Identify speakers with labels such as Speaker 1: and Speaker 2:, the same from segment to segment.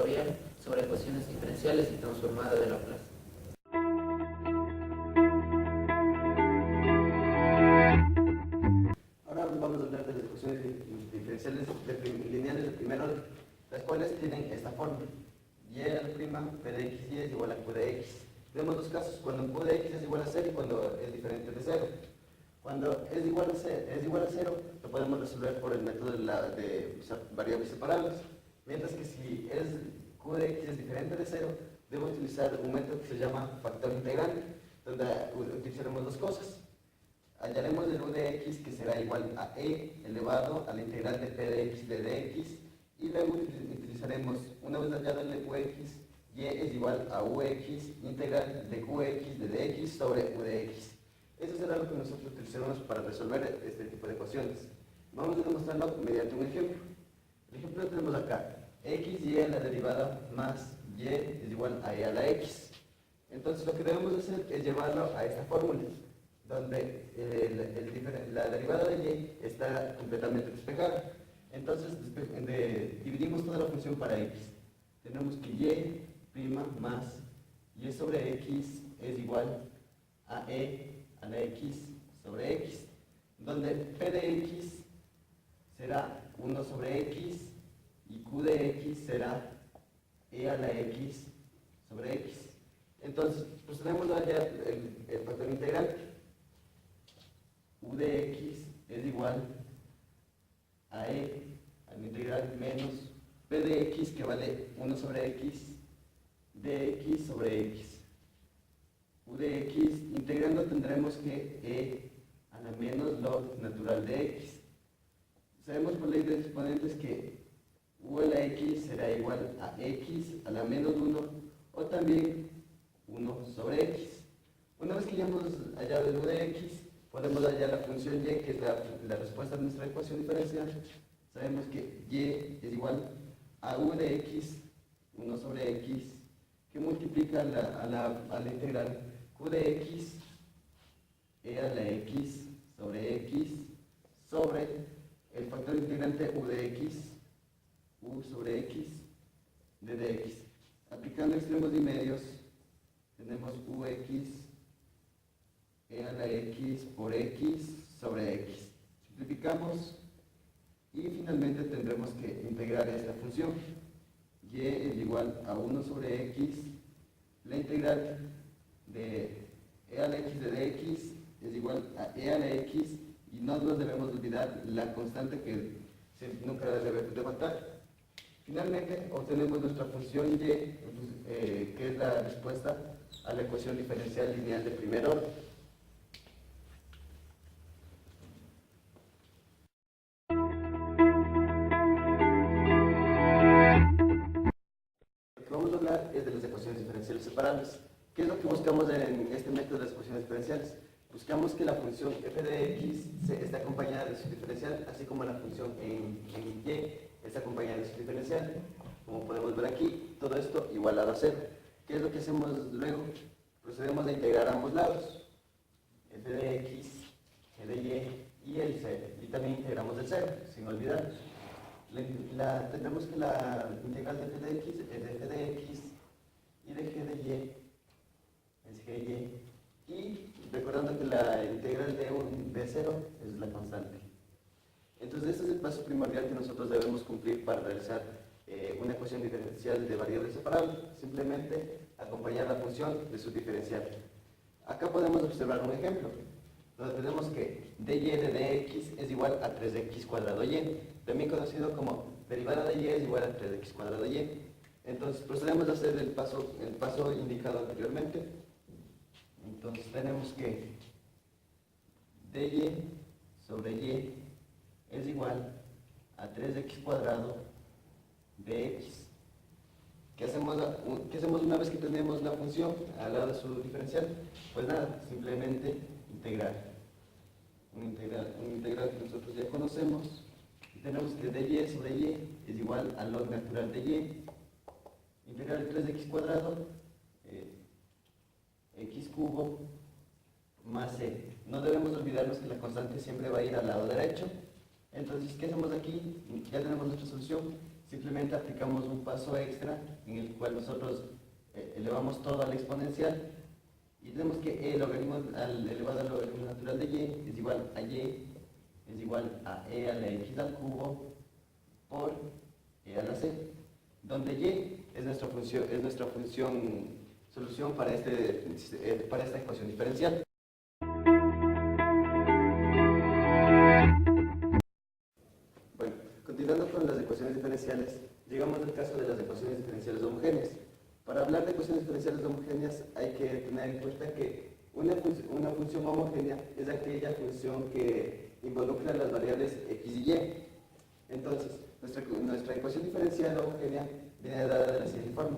Speaker 1: tutorial sobre ecuaciones diferenciales y transformada de Laplace.
Speaker 2: Ahora vamos a hablar de las ecuaciones diferenciales lineales de primer orden, las cuales tienen esta forma: y a la prima p de x y es igual a q de x. Tenemos dos casos: cuando q de x es igual a 0 y cuando es diferente de 0. Cuando es igual a 0, lo podemos resolver por el método de variables separables. Mientras que si q de x es diferente de 0, debemos utilizar un método que se llama factor integrante, donde utilizaremos dos cosas. Hallaremos el u de x, que será igual a e elevado a la integral de p de x de dx, y luego utilizaremos, una vez hallado el de qx, y es igual a ux integral de qx de dx sobre u de x. Eso será lo que nosotros utilizaremos para resolver este tipo de ecuaciones. Vamos a demostrarlo mediante un ejemplo. El ejemplo lo tenemos acá: x y a la derivada más y es igual a e a la x. Entonces lo que debemos hacer es llevarlo a esta fórmula, donde la derivada de y está completamente despejada. Entonces dividimos toda la función para x. Tenemos que y' más y sobre x es igual a e a la x sobre x, donde p de x será 1 sobre x y q de x será e a la x sobre x. Entonces procedemos a hallar el factor integrante. U de x es igual a e a la integral menos p de x, que vale 1 sobre x, de x sobre x. U de x, integrando, tendremos que e a la menos log natural de x. Sabemos por ley de exponentes que u a la x será igual a x a la menos 1, o también 1 sobre x. Una vez que ya hemos hallado el u de x, podemos hallar la función y, que es la respuesta a nuestra ecuación diferencial. Sabemos que y es igual a u de x, 1 sobre x, que multiplica a la integral q de x, e a la x sobre x, sobre el factor integrante u de x, u sobre x, de dx. Aplicando extremos y medios, tenemos ux, e a la x por x sobre x. Simplificamos y finalmente tendremos que integrar esta función. Y es igual a 1 sobre x, la integral de e a la x de dx es igual a e a la x, y no nos debemos olvidar la constante que nunca debe de faltar. Finalmente obtenemos nuestra función y, que es la respuesta a la ecuación diferencial lineal de primer orden. Lo que vamos a hablar es de las ecuaciones diferenciales separables. ¿Qué es lo que buscamos en este método de las ecuaciones diferenciales? Buscamos que la función f de x esté acompañada de su diferencial, así como la función en y está acompañada de su diferencial. Como podemos ver aquí, todo esto igualado a 0. ¿Qué es lo que hacemos luego? Procedemos a integrar ambos lados, f de x, g de y el 0. Y también integramos el 0, sin olvidar. Tendremos que la integral de f de x es de f de x y de g de y es gy. Y recordando que la integral de 0 es la constante. Entonces este es el paso primordial que nosotros debemos cumplir para realizar una ecuación diferencial de variables separables. Simplemente acompañar la función de su diferencial. Acá podemos observar un ejemplo, donde tenemos que dy de dx es igual a 3x cuadrado y, también conocido como derivada de y es igual a 3x cuadrado y. Entonces procedemos a hacer el paso indicado anteriormente. Entonces tenemos que dy sobre y es igual a 3x cuadrado de x. ¿Qué hacemos una vez que tenemos la función al lado de su diferencial? Pues nada, simplemente integrar. Un integral que nosotros ya conocemos. Y tenemos que dy sobre y es igual al log natural de y. Integral de 3x cuadrado, x cubo más c. No debemos olvidarnos que la constante siempre va a ir al lado derecho. Entonces, ¿qué hacemos aquí? Ya tenemos nuestra solución. simplemente aplicamos un paso extra en el cual nosotros elevamos todo a la exponencial y tenemos que el logaritmo elevado al logaritmo natural de y es igual a y es igual a e a la x al cubo por e a la c, donde y es nuestra función solución para esta ecuación diferencial. Bueno, continuando con las ecuaciones diferenciales, llegamos al caso de las ecuaciones diferenciales homogéneas. Para hablar de ecuaciones diferenciales homogéneas hay que tener en cuenta que una función homogénea es aquella función que involucra las variables x y y. Entonces, nuestra ecuación diferencial homogénea viene dada de la siguiente forma: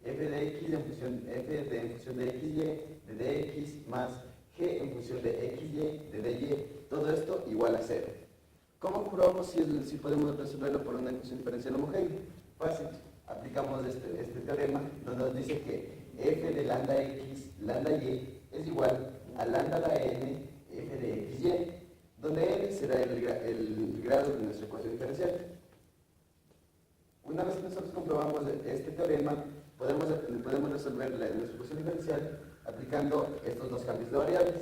Speaker 2: f de x en función de x, y de dx más g en función de x, y de dy, todo esto igual a 0. ¿Cómo comprobamos si podemos resolverlo por una ecuación diferencial homogénea? Fácil. Aplicamos este teorema donde nos dice que f de lambda x, lambda y es igual a lambda a la n, f de x, y, donde n será el grado de nuestra ecuación diferencial. Una vez que nosotros comprobamos este teorema, podemos resolver nuestra ecuación diferencial aplicando estos dos cambios de variables,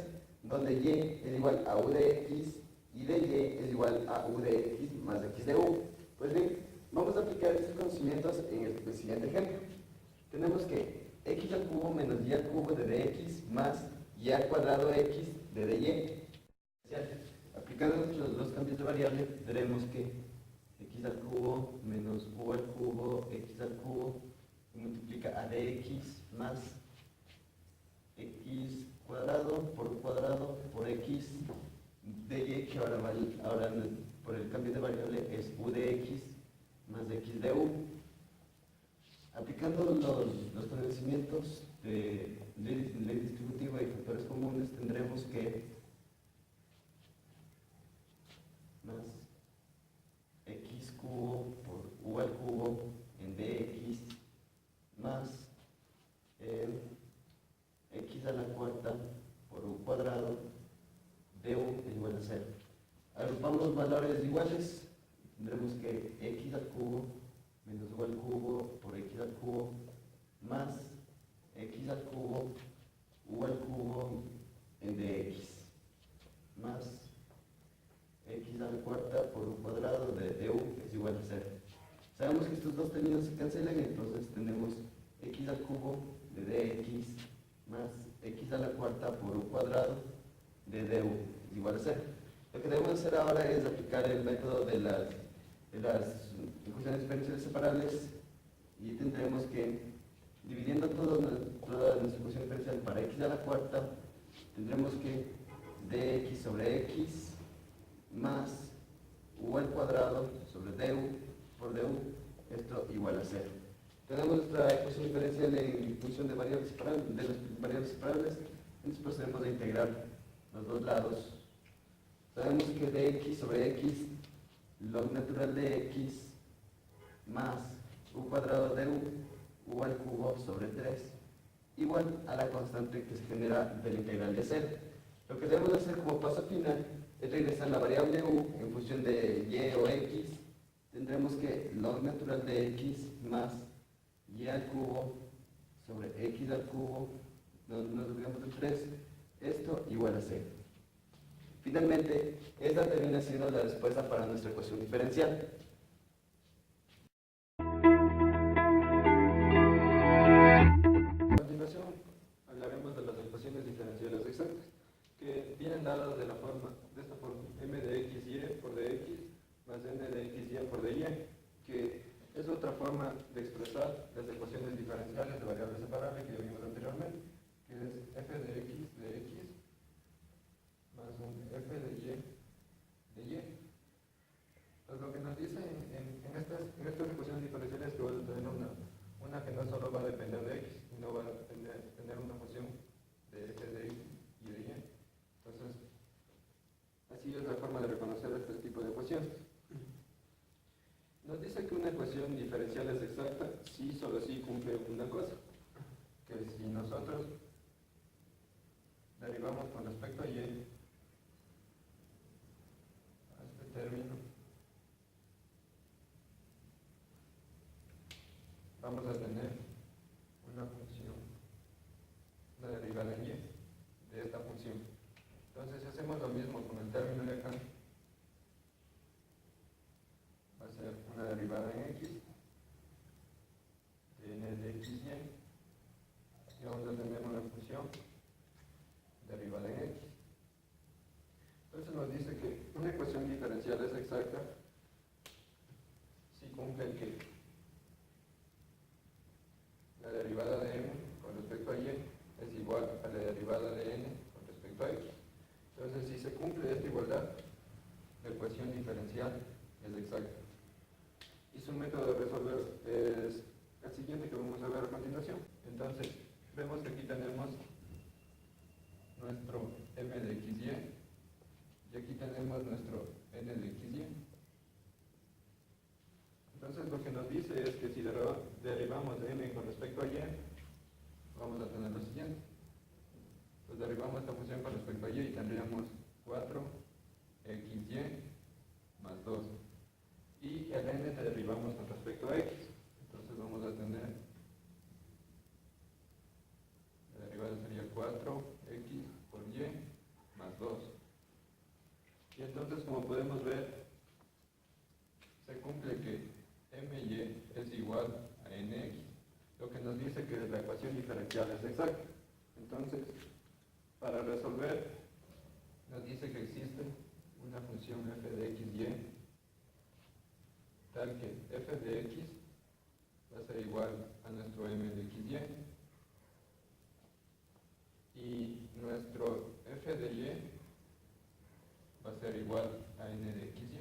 Speaker 2: donde y es igual a u de x y de y es igual a u de x más x de u. Pues bien, vamos a aplicar estos conocimientos en el siguiente ejemplo. Tenemos que x al cubo menos y al cubo de dx más y al cuadrado x de dy. Aplicando los cambios de variable, veremos que x al cubo menos u al cubo x al cubo multiplica a dx más x cuadrado por x dy, que ahora por el cambio de variable es u de x más x de u. Aplicando los conocimientos de ley distributiva y factores comunes, tendremos que más x cubo por u al cubo en dx más x a la cuarta por u cuadrado de u es igual a 0. Agrupamos valores iguales, tendremos que x al cubo menos u al cubo por x al cubo más x al cubo u al cubo en dx más x a la cuarta por u cuadrado de u es igual a 0. Sabemos que estos dos términos se cancelan, entonces tenemos x al cubo de dx más x a la cuarta por u cuadrado de du es igual a 0. Lo que debemos hacer ahora es aplicar el método de las ecuaciones diferenciales separables y tendremos que, dividiendo toda nuestra ecuación diferencial para x a la cuarta, tendremos que dx sobre x más u al cuadrado sobre du por du, esto igual a 0. Tenemos nuestra ecuación diferencial en función de las variables separables, entonces procedemos a integrar los dos lados. Sabemos que dx sobre x, log natural de x más u cuadrado de u al cubo sobre 3, igual a la constante que se genera de la integral de 0. Lo que debemos hacer como paso final es regresar la variable u en función de y o x. Tendremos que log natural de x más y al cubo sobre x al cubo, nos olvidamos del 3, esto igual a 0. Finalmente, esta termina siendo la respuesta para nuestra ecuación diferencial. A continuación, hablaremos de las ecuaciones diferenciales exactas, que vienen dadas de esta forma: m de x y por dx más n de x y por dy, que es otra forma de expresar las ecuaciones diferenciales de variables separables que ya vimos anteriormente, que es f de x más un f de y. Pues lo que nos dice en estas ecuaciones diferenciales es que vamos a tener una que no solo va a depender de x, sino va a tener una función de f de x y de y. Entonces, así es la forma de reconocer este tipo de ecuaciones. Nos dice que una ecuación diferencial es exacta si solo si cumple una cosa, que si nosotros derivamos con respecto a y a este término
Speaker 3: vamos a tener una función, una derivada en y de esta función. Entonces, si hacemos lo mismo con el término de acá, va a ser una derivada en x, de n de x, y vamos a tener una función derivada en x. Entonces nos dice que una ecuación diferencial es exacta si cumple que la derivada de m con respecto a y es igual a la derivada de n con respecto a x. Entonces, si se cumple esta igualdad, la ecuación diferencial es exacta. Y su método de resolver es el siguiente que vamos a ver a continuación. Entonces, vemos que aquí tenemos nuestro m de x, y aquí tenemos nuestro n de x, y. Entonces, lo que nos dice es que si derivamos de m con respecto a y, vamos a tener lo siguiente. Pues derivamos esta función con respecto a y tendríamos 4xy más 2. Y el n derivamos con respecto a x. Entonces vamos a tener, la derivada sería 4x por y más 2. Y entonces, como podemos ver, se cumple que my es igual a nx, lo que nos dice que la ecuación diferencial es exacta. Entonces, para resolver, nos dice que existe una función f de x, y, tal que f de x va a ser igual a nuestro m de x, y nuestro f de y va a ser igual a n de x, y.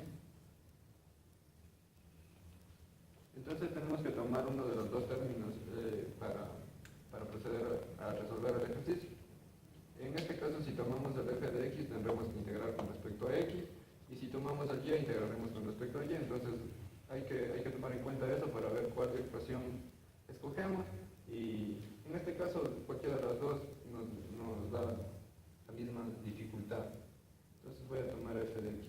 Speaker 3: Entonces tenemos que tomar uno de los dos términos para proceder a resolver el ejercicio. En este caso, si tomamos el f de x, tendremos que integrar con respecto a x, y si tomamos el y, integraremos con respecto a y. Entonces hay que tomar en cuenta eso para ver cuál ecuación escogemos, y en este caso cualquiera de las dos nos da la misma dificultad. Entonces voy a tomar f de x.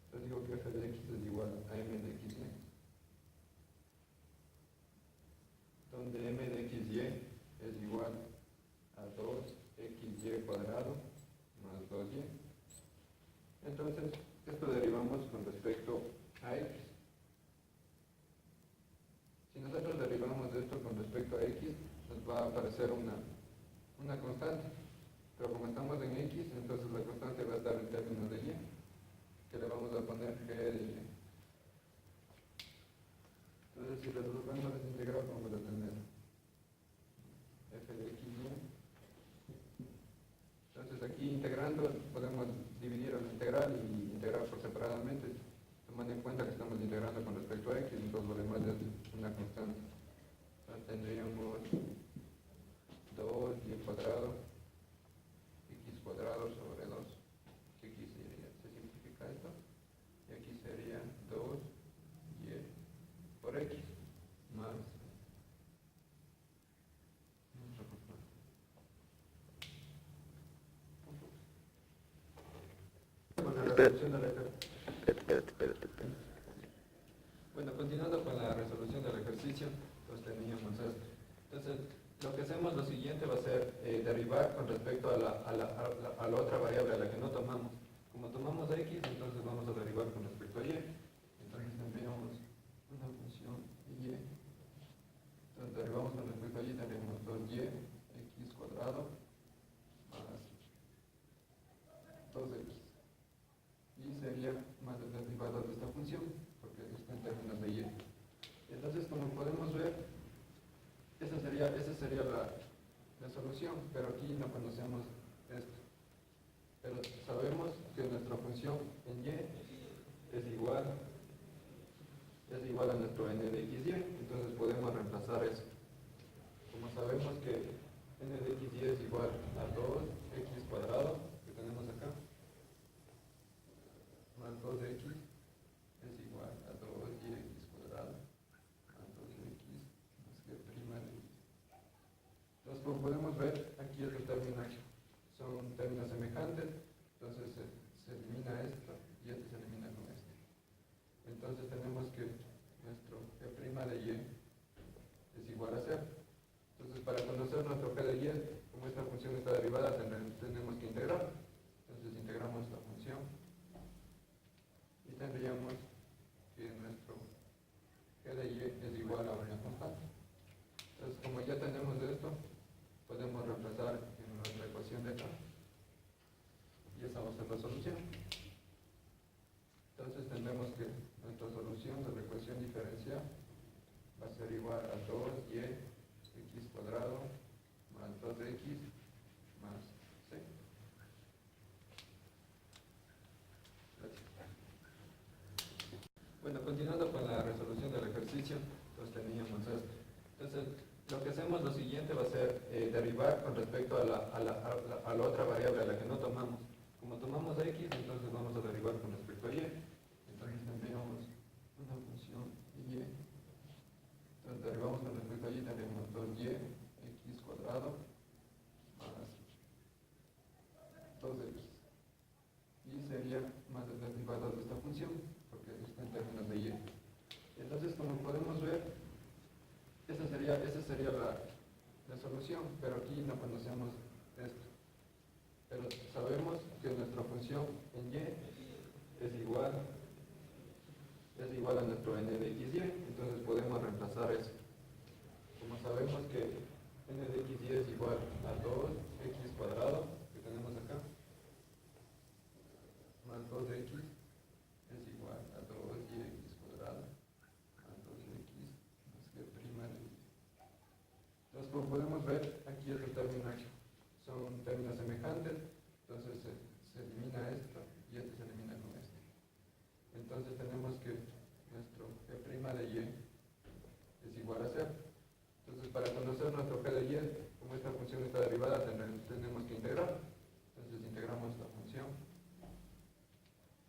Speaker 3: Entonces digo que f de x es igual a m de x, donde m de x, y es igual a 2xy cuadrado más 2y. Entonces, esto derivamos con respecto a x. Si nosotros derivamos esto con respecto a x, nos va a aparecer una constante. Pero como estamos en x, entonces la constante va a estar en términos de y, que le vamos a poner g de y. Entonces, si resolvemos esta integral, vamos a tener f de x, y. Entonces, aquí integrando, podemos dividir la integral y integrar por separadamente, tomando en cuenta que estamos integrando con respecto a x, entonces lo demás es una constante. Entonces, tendríamos 2y cuadrado, x cuadrado sobre 2. Aquí se simplifica esto, y aquí sería 2y por x más con la resolución del ejercicio. Bueno, continuando con la resolución del ejercicio, pues teníamos esto. Entonces, lo que hacemos lo siguiente va a ser derivar con respecto a la otra variable a la que no tomamos. Como tomamos x, entonces vamos a derivar con respecto a y. Entonces tendríamos una función y. Entonces derivamos con respecto a y, tendríamos 2y x cuadrado más 2x. Y sería más el derivado de esta función, porque está en términos de y. Entonces, como podemos ver, esa sería la solución, pero aquí no conocemos esto. Pero sabemos que nuestra función en y es igual a nuestro n de x, y. Entonces podemos reemplazar eso. Como sabemos que n de x, y es igual a 2x cuadrado, que tenemos acá, más 2x es igual a 2y cuadrado más 2x más g' de y. Entonces, como podemos ver, aquí estos términos son términos semejantes, entonces se elimina esto y esto se elimina con esto. Entonces tenemos que nuestro g' de y lo siguiente va a ser derivar con respecto a la otra variable a la que no tomamos. Como tomamos x, entonces vamos a derivar con respecto a y. Entonces tendríamos una función y. Entonces derivamos con respecto a y, tendríamos 2y x cuadrado más 2x. Y sería más el derivado de esta función, porque está en términos de y. Entonces, como podemos ver, esa sería la solución, pero aquí no conocemos esto. Pero sabemos que nuestra función en y es igual a nuestro n de xy, entonces podemos reemplazar eso. Como sabemos que n de xy es igual a 2x cuadrado, que tenemos acá, más 2x es igual a 2y cuadrado más 2x más g prima de y. Entonces, como podemos ver, aquí estos términos son términos semejantes, entonces se elimina esto y este se elimina con este. Entonces tenemos que nuestro g' de y es igual a 0. Entonces, para conocer nuestro g de y, como esta función está derivada, tenemos que integrar. Entonces integramos la función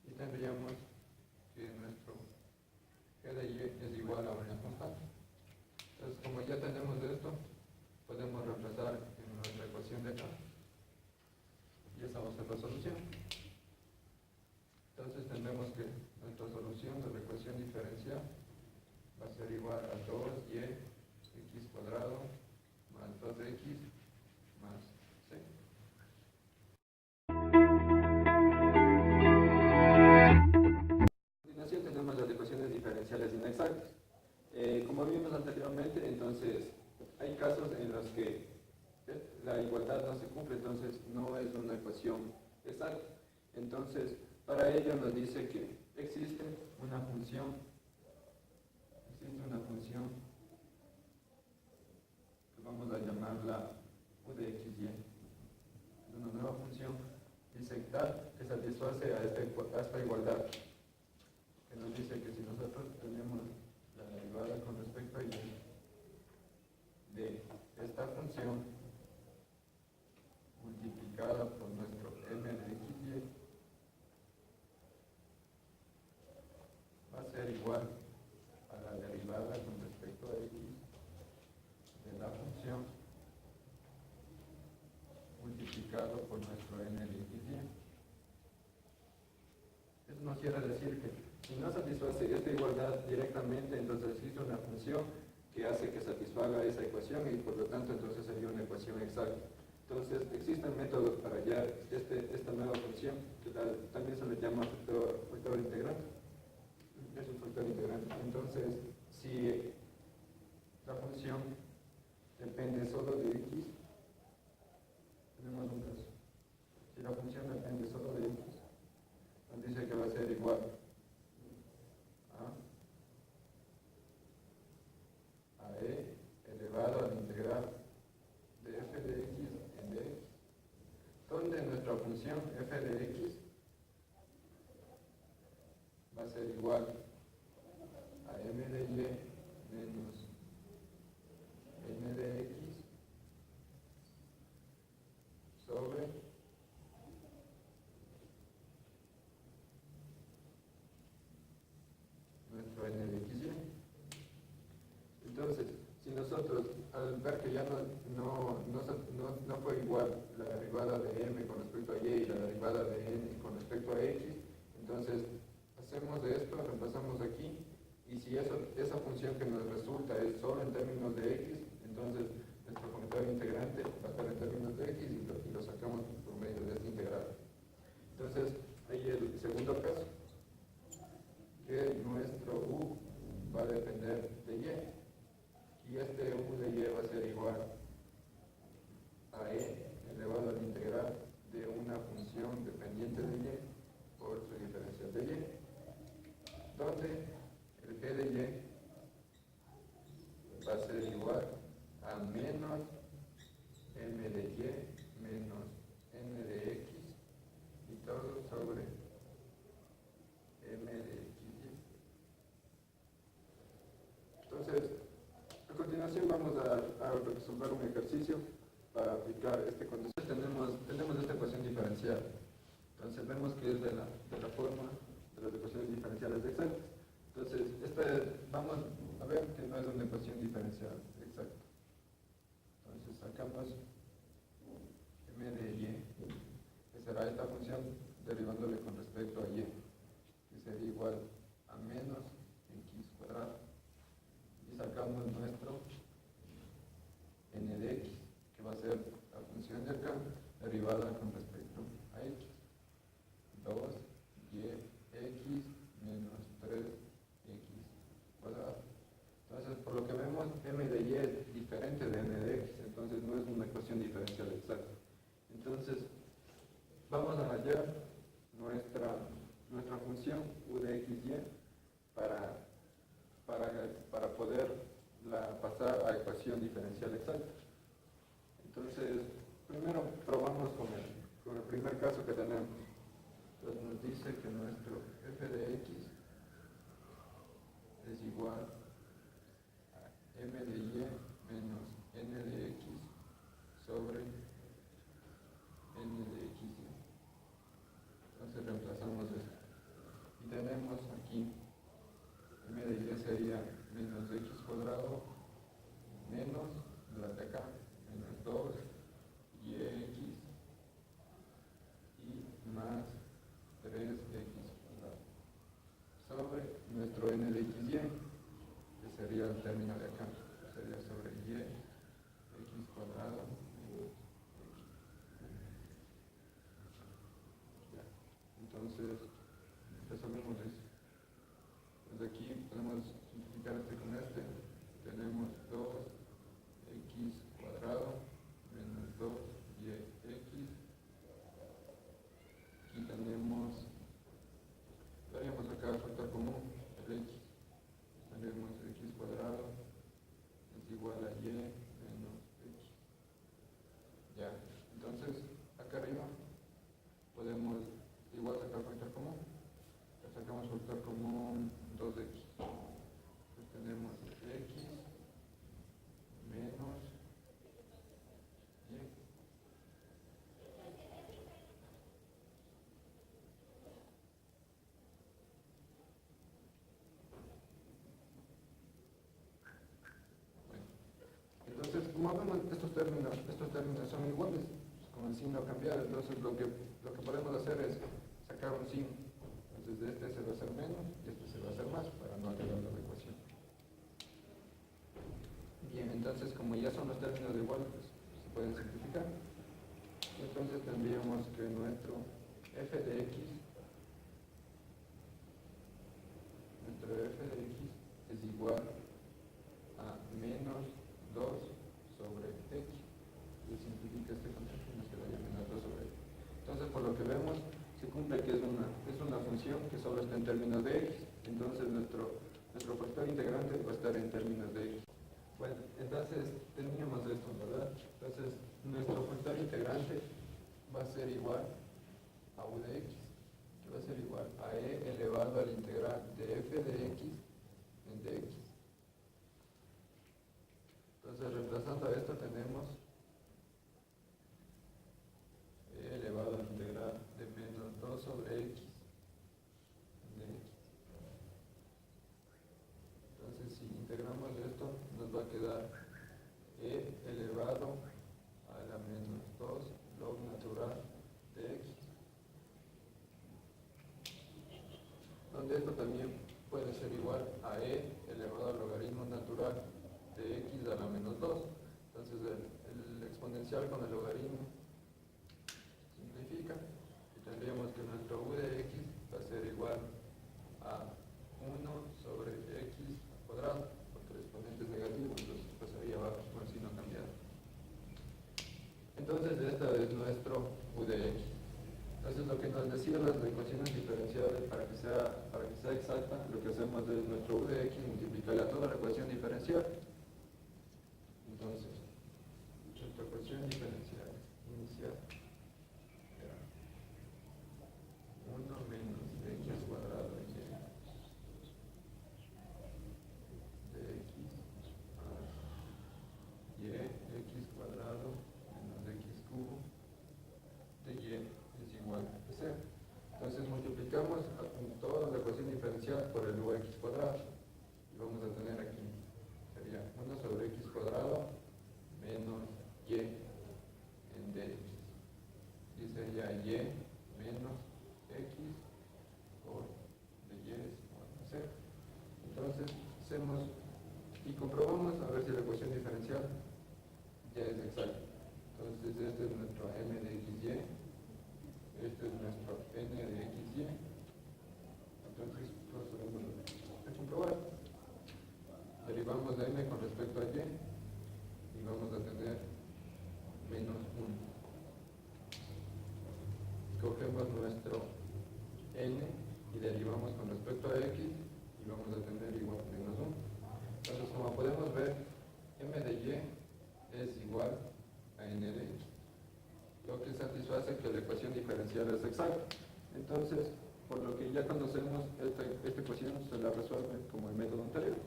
Speaker 3: y tendríamos que nuestro g de y es igual a una constante. Entonces, como ya tenemos esto, podemos reemplazar en nuestra ecuación de acá y esa va a ser la solución. Entonces tendremos que nuestra solución de la ecuación diferencial va a ser igual a 2y x cuadrado más 2x más c. A continuación tenemos las ecuaciones diferenciales inexactas. Como vimos anteriormente, entonces hay casos en los que la igualdad no se cumple, entonces no es una ecuación exacta. Entonces, para ello nos dice que existe una función que vamos a llamarla u de xy. Es una nueva función disectar que satisface a esta igualdad, que nos dice que si nosotros tenemos la derivada con respecto a y de esta función multiplicada por nuestro m de xy va a ser igual a la derivada con respecto a x de la función multiplicado por nuestro n de xy. Eso nos quiere decir que si no satisface esta igualdad directamente, entonces existe una función que hace que satisfaga esa ecuación y por lo tanto entonces sería una ecuación exacta. Entonces existen métodos para hallar esta nueva función, que también se le llama factor integrante. Es un factor integrante. Entonces, si la función depende solo de x, tenemos un caso. Si la función depende solo de x, nos dice que va a ser igual a e elevado al integral de f de x en dx, donde nuestra función f de x va a ser igual a m de y menos n de x sobre nuestro n de xy. Entonces, si nosotros al ver que ya no fue igual la derivada de m con respecto a y y la derivada de n con respecto a x, entonces hacemos de esto, reemplazamos aquí, y si esa función que nos resulta es solo en términos de x, entonces nuestro factor integrante va a estar en términos de x y lo sacamos por medio de este integral. Entonces, ahí el segundo caso, que nuestro u va a depender de y este u de y va a ser igual a e elevado al integral de una función dependiente de y por su diferencial de y, donde el g de y va a ser igual a menos m de y menos n de x y todo sobre m de xy. Entonces, a continuación continuación vamos a resolver un ejercicio para aplicar este concepto. Tenemos esta ecuación diferencial. Entonces vemos que es de la forma de las ecuaciones diferenciales exactas. Entonces, vamos a ver que no es una ecuación diferencial exacta. Entonces sacamos m de y, que será esta función derivándole con respecto a y, que sería igual a menos x cuadrado. Y sacamos nuestro n de x, que va a ser la función de acá derivada con respecto a x. 2y x menos 3x cuadrado. Entonces, por lo que vemos, m de y es diferente de n de x, entonces no es una ecuación diferencial exacta. Entonces, vamos a hallar nuestra función u de x, y para poder pasar a ecuación diferencial exacta. Entonces, primero probamos con el primer caso que tenemos. Entonces nos dice que nuestro f de x es igual a m de y menos n de x sobre n de x. Entonces reemplazamos esto. Y tenemos aquí m de y sería menos x cuadrado menos la de acá, menos 2yx y más 3x cuadrado sobre nuestro n de x, y, que sería el término de acá, sería sobre y x cuadrado menos x. Ya. Entonces, resolvemos eso. Desde aquí podemos simplificar este con este. Tenemos 2x cuadrado menos 2yx. Aquí tenemos, daríamos acá el factor común, el x. Tenemos x cuadrado es igual a y menos x. Ya, entonces acá arriba podemos igual sacar factor común. Sacamos factor común 2x. Entonces tenemos x menos y. Bueno, entonces, como vemos, estos términos son iguales, con el signo cambiado. Entonces lo que podemos hacer es sacar un signo. Entonces de este se va a hacer menos y este se va a hacer más para no alterar la ecuación. Bien, entonces como ya son los términos iguales, pues se pueden simplificar. Entonces tendríamos que nuestro f de x es igual a menos 2 sobre x. Se simplifica este concepto y nos quedaría menos 2 sobre x. Entonces, por lo que vemos, se cumple que es una función que solo está en términos de x. Entonces, nuestro factor integrante va a estar en términos de x. Bueno, entonces teníamos esto, ¿verdad? Entonces, nuestro factor integrante va a ser igual a u de x, que va a ser igual a e elevado al integral de f de x en dx. Entonces, reemplazando a esto tenemos e elevado al integral de menos 2 sobre x en dx. Entonces, si integramos esto, nos va a quedar e elevado a la menos 2 log natural de x, donde esto también puede ser igual a e elevado al logaritmo natural de x a la menos 2. Entonces el exponencial con el logaritmo simplifica y tendríamos que nuestro u de x va a ser igual a 1 sobre x al cuadrado, porque el exponente es negativo, entonces pasaría abajo con el signo cambiado. Entonces esta es nuestro u de x. Entonces lo que nos decían las ecuaciones diferenciales, para que sea exacta, lo que hacemos es nuestro u de x multiplicarle a toda la ecuación diferencial. Entonces, nuestra ecuación diferencial inicial era 1 menos x cuadrado y de x más n de x, lo que satisface que la ecuación diferencial es exacta. Entonces, por lo que ya conocemos, esta ecuación se la resuelve como el método anterior.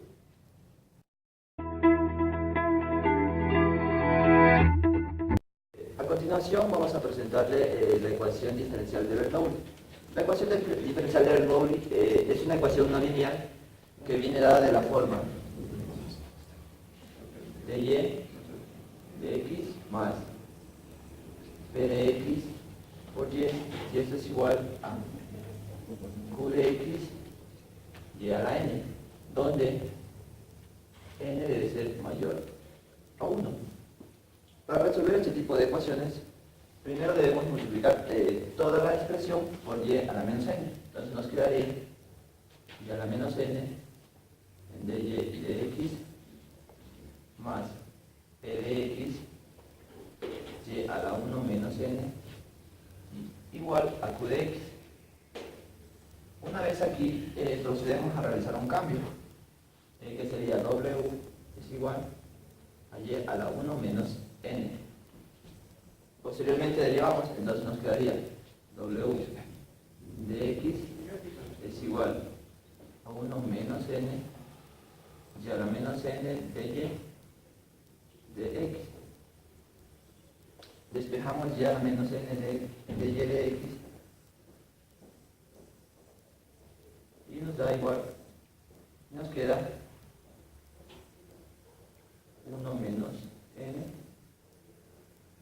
Speaker 2: A continuación vamos a presentarle la ecuación diferencial de Bernoulli. La ecuación diferencial de Bernoulli es una ecuación no lineal que viene dada de la forma de y de x más p de x por y esto es igual a q de x y a la n, donde n debe ser mayor a 1. Para resolver este tipo de ecuaciones, primero debemos multiplicar toda la expresión por y a la menos n. Entonces nos quedaría y a la menos n de y de x más p de x y a la 1 menos n igual a q de x. Una vez aquí procedemos a realizar un cambio, que sería w es igual a y a la 1 menos n. Posteriormente derivamos, entonces nos quedaría w de x es igual a 1 menos n y a la menos n de y de x. Despejamos ya menos n de y de x y nos da igual, nos queda 1 menos n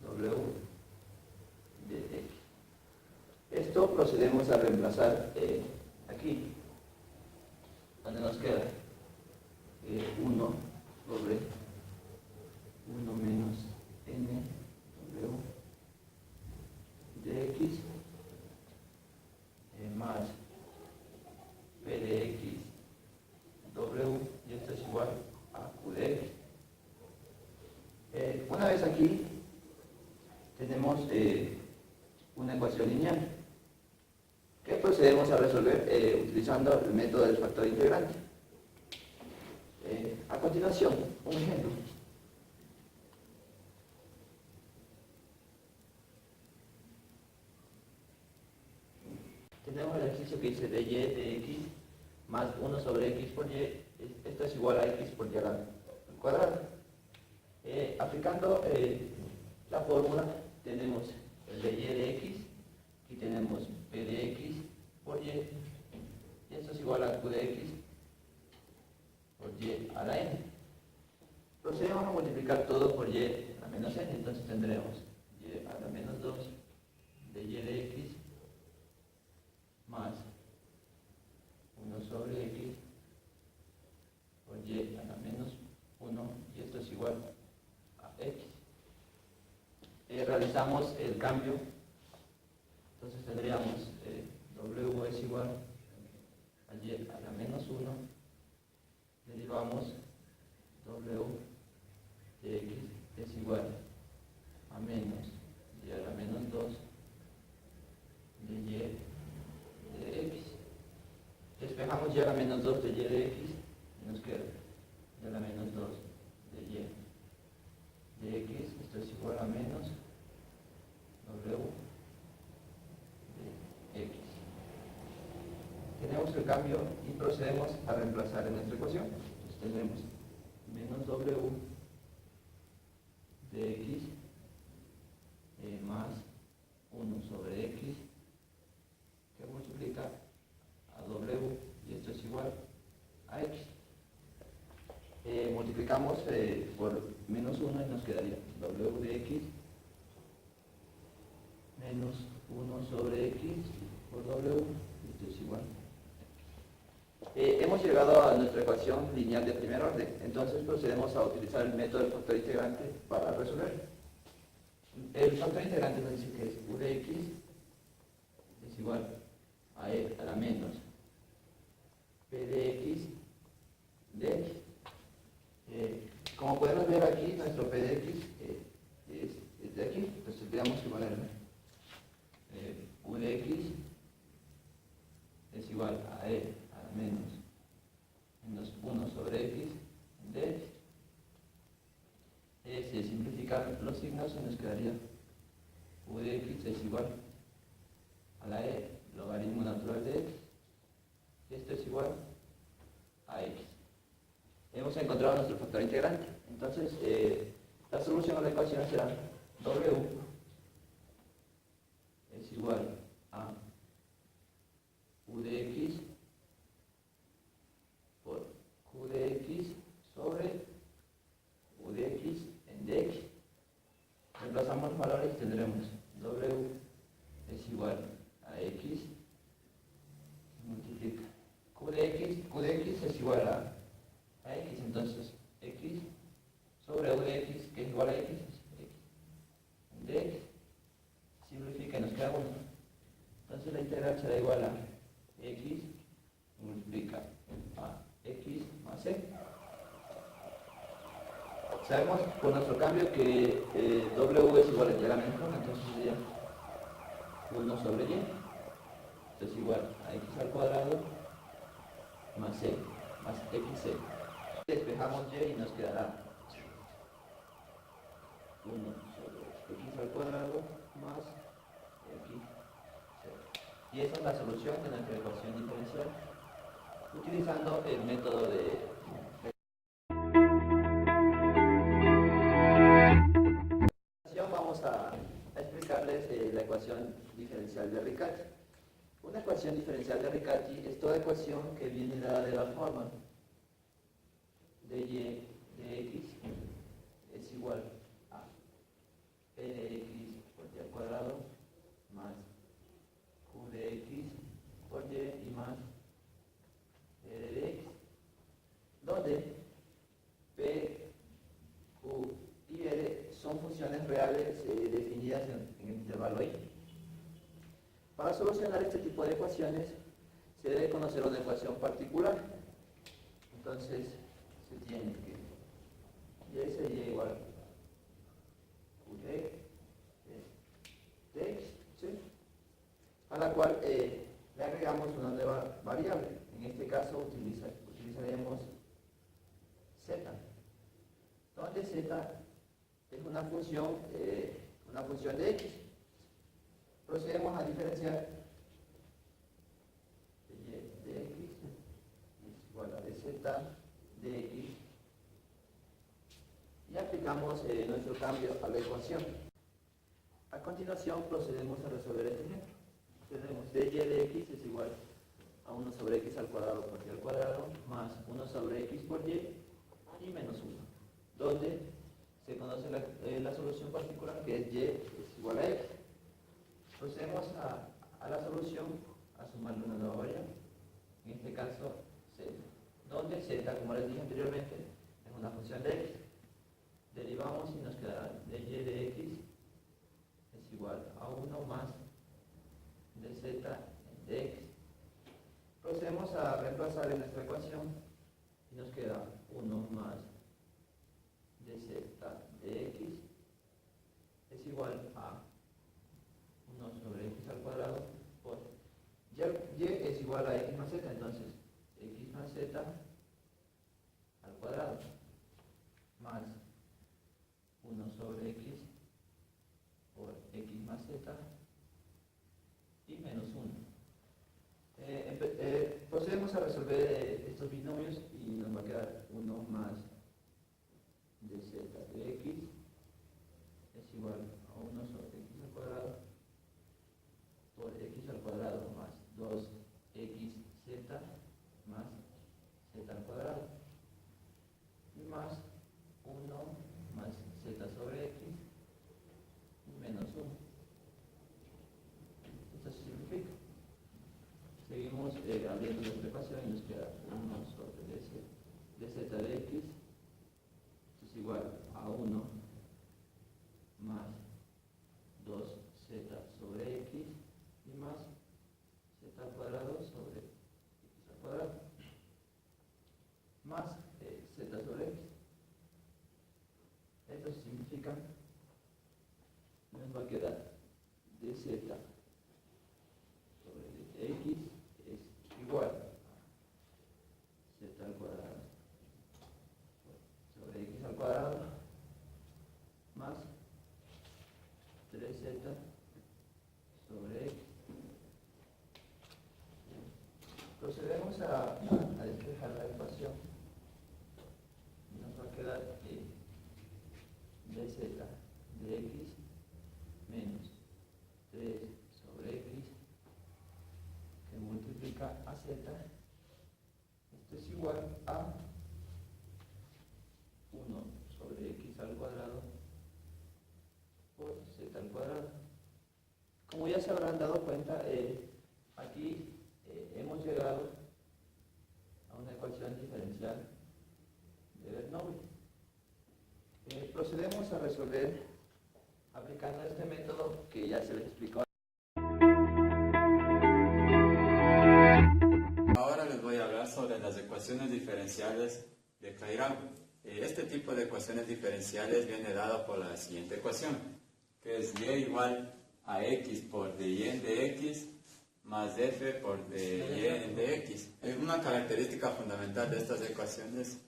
Speaker 2: w de x. Esto procedemos a reemplazar aquí, donde nos queda 1 sobre 1 menos n w de x más p de x w, y esto es igual a q de x. Una vez aquí tenemos una ecuación lineal que procedemos a resolver utilizando el método del factor integrante. A continuación, un ejemplo. Tenemos el ejercicio que dice de y de x más 1 sobre x por y, esto es igual a x por y al cuadrado. Aplicando la fórmula, tenemos el de y de x, y tenemos p de x por y, y esto es igual a q de x por y a la n. Procedemos a multiplicar todo por y a la menos n, entonces tendremos y a la menos 2 de y de x más 1 sobre x por y a la menos 1, y esto es igual a x. Realizamos el cambio, entonces tendríamos w es igual a y a la menos 1, derivamos w de x es igual a menos y a la menos 2 de y de x. Despejamos y a la menos 2 de y de x y nos queda y a la menos 2 de y de x, esto es igual a menos w de x. Tenemos el cambio y procedemos a reemplazar en nuestra ecuación. Entonces tendremos menos w de x más 1 sobre x que multiplica a w, y esto es igual a x. Multiplicamos por menos 1 y nos quedaría w de x menos 1 sobre x por w, y esto es igual. Hemos llegado a nuestra ecuación lineal de primer orden, entonces procedemos a utilizar el método del factor integrante para resolver. El factor integrante nos dice que es u de x es igual a e a la menos p de x de x. Como podemos ver aquí, nuestro p de x es de aquí, entonces tendríamos que ponerle u de x es igual a e a la menos 1 sobre x de x.
Speaker 1: Se simplifican los signos y nos quedaría u de x es igual a la e logaritmo natural de x, y esto es igual a x. Hemos encontrado nuestro factor integrante. Entonces, la solución a la ecuación será w es igual a u de x por q de x sobre u de x en dx. Reemplazamos valores y tendremos w es igual a x multiplica q de x es igual a x, entonces x sobre u de x, que es igual a x, es x en dx, simplifica y nos queda 1. Entonces la integral será igual a x multiplica a x más c. Sabemos por nuestro cambio que w es igual a integralmente 1, entonces sería 1 sobre y. Esto es igual a x al cuadrado más c, más xc. Despejamos y nos quedará 1 sobre x al cuadrado más xc. Y esa es la solución de nuestra ecuación diferencial utilizando el método de vamos a explicarles la ecuación diferencial de Riccati. Una ecuación diferencial de Riccati es toda ecuación que viene dada de la forma de y de x es igual a p de x por y al cuadrado más q de x por y más p de x, donde p, q y r son funciones reales definidas en el intervalo y. Para solucionar este tipo de ecuaciones se debe conocer una ecuación particular. Entonces se tiene que y sería igual a q de x, ¿sí? A la cual le agregamos una nueva variable. En este caso utilizaremos z, donde z es una función de x. Procedemos a diferenciar de y de x es igual a dz de x y aplicamos nuestro cambio a la ecuación. A continuación procedemos a resolver este ejemplo. Tenemos de y de x es igual a 1 sobre x al cuadrado por y al cuadrado más 1 sobre x por y menos 1, donde se conoce la solución particular que es y es igual a x. Procedemos a la solución a sumarle una nueva variable, en este caso z, donde z, como les dije anteriormente, es una función de x. Derivamos y nos quedará de y de x es igual a 1 más de z de x. Procedemos a reemplazar en nuestra ecuación y nos queda 1 más de z de x es igual a 1 sobre x al cuadrado por y es igual a x más z, entonces x más z al cuadrado más 1 sobre x por x más z y menos 1. Procedemos a resolver estos binomios y nos va a quedar 1 más de z de x es igual a 1 sobre x al cuadrado por x al cuadrado más 2xz más z al cuadrado y más 1 más z sobre x y menos 1. Esto se simplifica. Seguimos abriendo nuestra ecuación y nos queda 1 sobre dz de x dz de x menos 3 sobre x que multiplica a z, esto es igual a 1 sobre x al cuadrado por z al cuadrado. Como ya se habrán dado cuenta, aquí hemos llegado a una ecuación diferencial de Bernoulli. Procedemos a resolver aplicando este método que ya se les explicó.
Speaker 4: Ahora les voy a hablar sobre las ecuaciones diferenciales de Cairao. Este tipo de ecuaciones diferenciales viene dado por la siguiente ecuación, que es y igual a x por dy en dx más f por dy en dx. Una característica fundamental de estas ecuaciones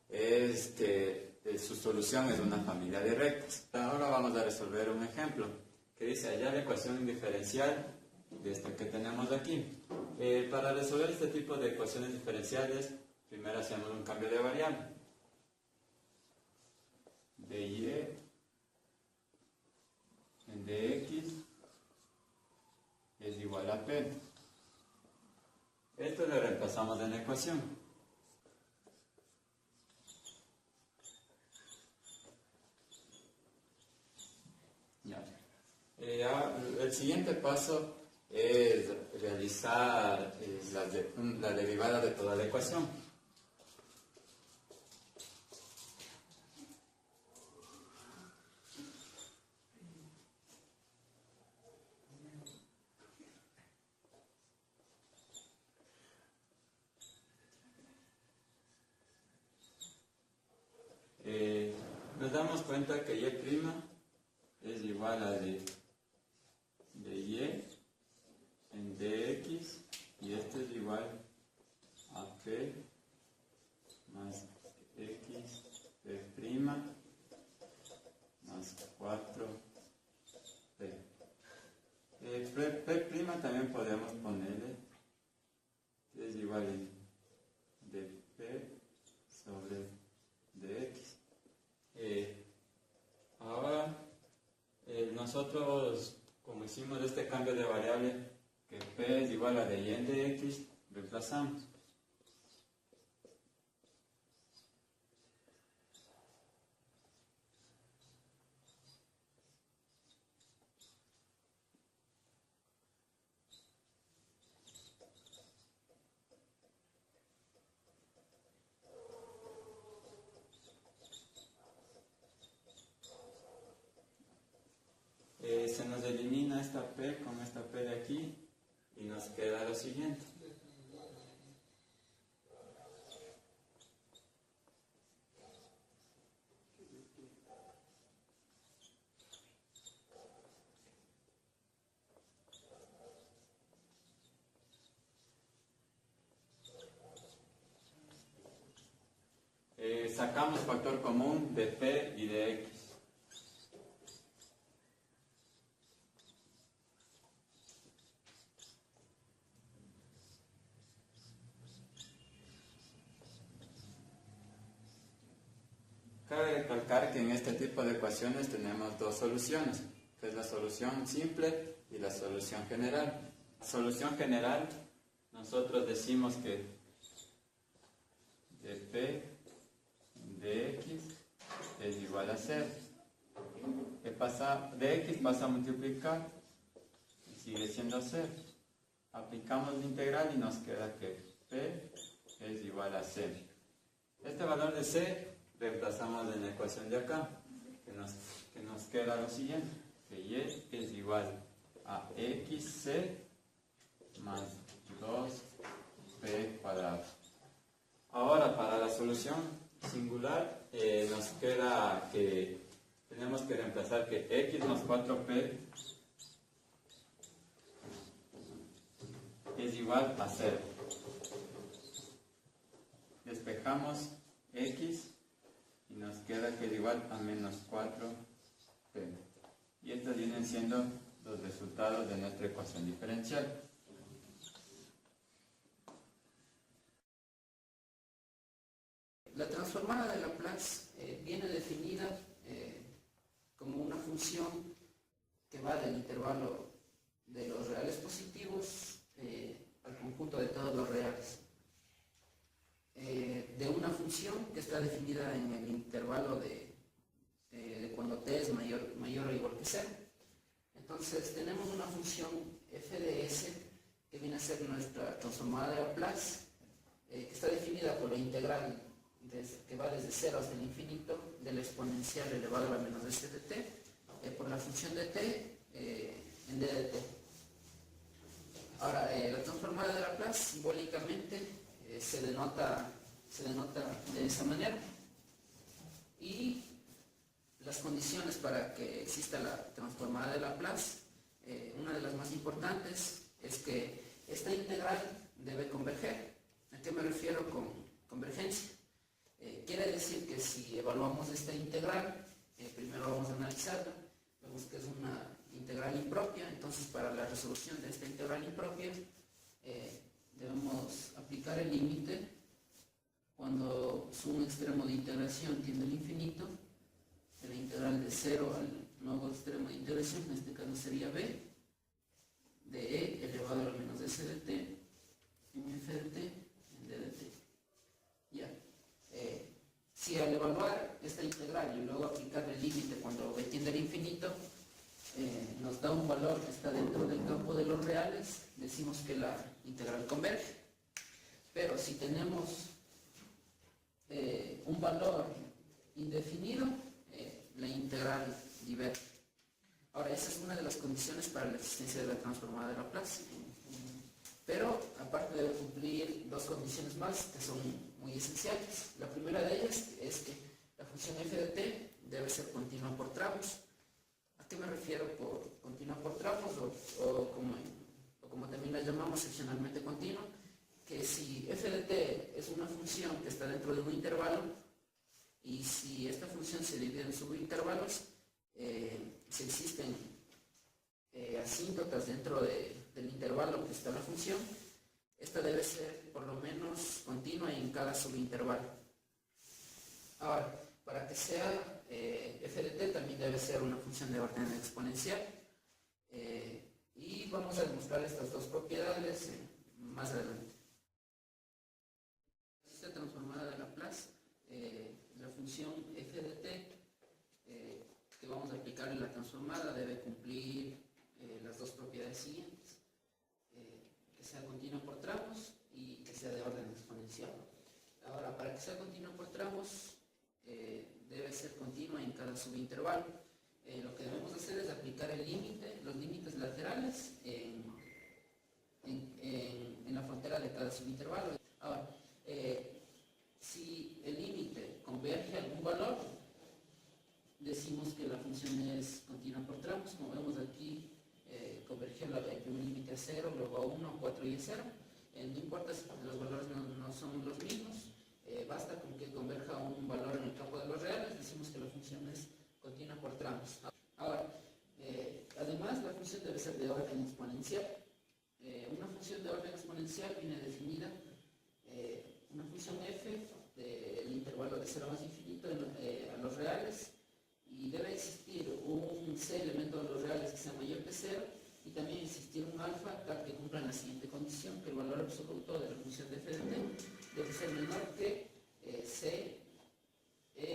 Speaker 4: es que su solución es una familia de rectas. Ahora vamos a resolver un ejemplo que dice hallar la ecuación diferencial de esta que tenemos aquí. Para resolver este tipo de ecuaciones diferenciales, primero hacemos un cambio de variable. Dy en dx es igual a p. Esto lo reemplazamos en la ecuación. El siguiente paso es realizar la derivada de toda la ecuación. Nos damos cuenta que y' es igual a de y en dx y esto es igual a p más x p' más 4p. P' también podemos ponerle que es igual a de p sobre dx. Ahora nosotros, como hicimos este cambio de variable, que p es igual a de y en dx, reemplazamos. Se nos elimina esta p con esta p de aquí y nos queda lo siguiente. Sacamos factor común de p y de x. Cabe recalcar que en este tipo de ecuaciones tenemos dos soluciones, que es la solución simple y la solución general. Solución general, nosotros decimos que de p de x es igual a 0. De x pasa a multiplicar y sigue siendo 0. Aplicamos la integral y nos queda que p es igual a 0. Este valor de c reemplazamos en la ecuación de acá, que nos queda lo siguiente, que y es igual a xc más 2p cuadrado. Ahora, para la solución singular, nos queda que tenemos que reemplazar que x más 4p es igual a 0. Despejamos x y nos queda que es igual a menos 4p. Y estos vienen siendo los resultados de nuestra ecuación diferencial.
Speaker 1: La transformada de Laplace viene definida función que va del intervalo de los reales positivos al conjunto de todos los reales. De una función que está definida en el intervalo de cuando t es mayor o igual que 0. Entonces tenemos una función f de s que viene a ser nuestra transformada de Laplace, que está definida por la integral que va desde 0 hasta el infinito del exponencial elevado a la menos s de t por la función de t en d de t. Ahora, la transformada de Laplace simbólicamente se denota de esa manera, y las condiciones para que exista la transformada de Laplace, una de las más importantes es que esta integral debe converger. ¿A qué me refiero con convergencia? Quiere decir que si evaluamos esta integral, primero vamos a analizarla, vemos que es una integral impropia. Entonces, para la resolución de esta integral impropia debemos aplicar el límite cuando su extremo de integración tiende al infinito, de la integral de 0 al nuevo extremo de integración, en este caso sería b de e elevado a la menos s de t en f de t en d de t. Ya. Si al evaluar esta integral y luego aplicar el límite cuando b tiende al infinito, nos da un valor que está dentro del campo de los reales, decimos que la integral converge. Pero si tenemos un valor indefinido, la integral diverge. Ahora, esa es una de las condiciones para la existencia de la transformada de Laplace. Pero aparte debe cumplir dos condiciones más que son muy esenciales. La primera de ellas es que la función f de t debe ser continua por tramos. ¿A qué me refiero por continua por tramos o como también la llamamos seccionalmente continua? Que si f de t es una función que está dentro de un intervalo, y si esta función se divide en subintervalos, si existen asíntotas dentro del intervalo que está la función, esta debe ser por lo menos continua en cada subintervalo. Ahora, para que sea f de t también debe ser una función de orden exponencial, y vamos a demostrar estas dos propiedades más adelante. Esta transformada de Laplace, la función f de t que vamos a aplicar en la transformada debe cumplir las dos propiedades siguientes: que sea continua por tramos y que sea de orden exponencial. Ahora, para que sea continua por tramos, debe ser continua en cada subintervalo. Lo que debemos hacer es aplicar el límite, los límites laterales en la frontera de cada subintervalo. Ahora, si el límite converge a algún valor, decimos que la función es continua por tramos. Como vemos aquí, converge el primer límite a 0, luego a 1, a 4 y a 0. No importa si los valores no son los mismos, basta con que converja un valor en el campo de los reales, decimos que la función es continua por tramos. Ahora, además la función debe ser de orden exponencial. Una función de orden exponencial viene definida una función f del intervalo de 0 más infinito a los reales, y debe existir un c elemento de los reales que sea mayor que 0, y también existir un alfa tal que cumpla la siguiente condición: que el valor absoluto de la función de f de t debe ser menor que c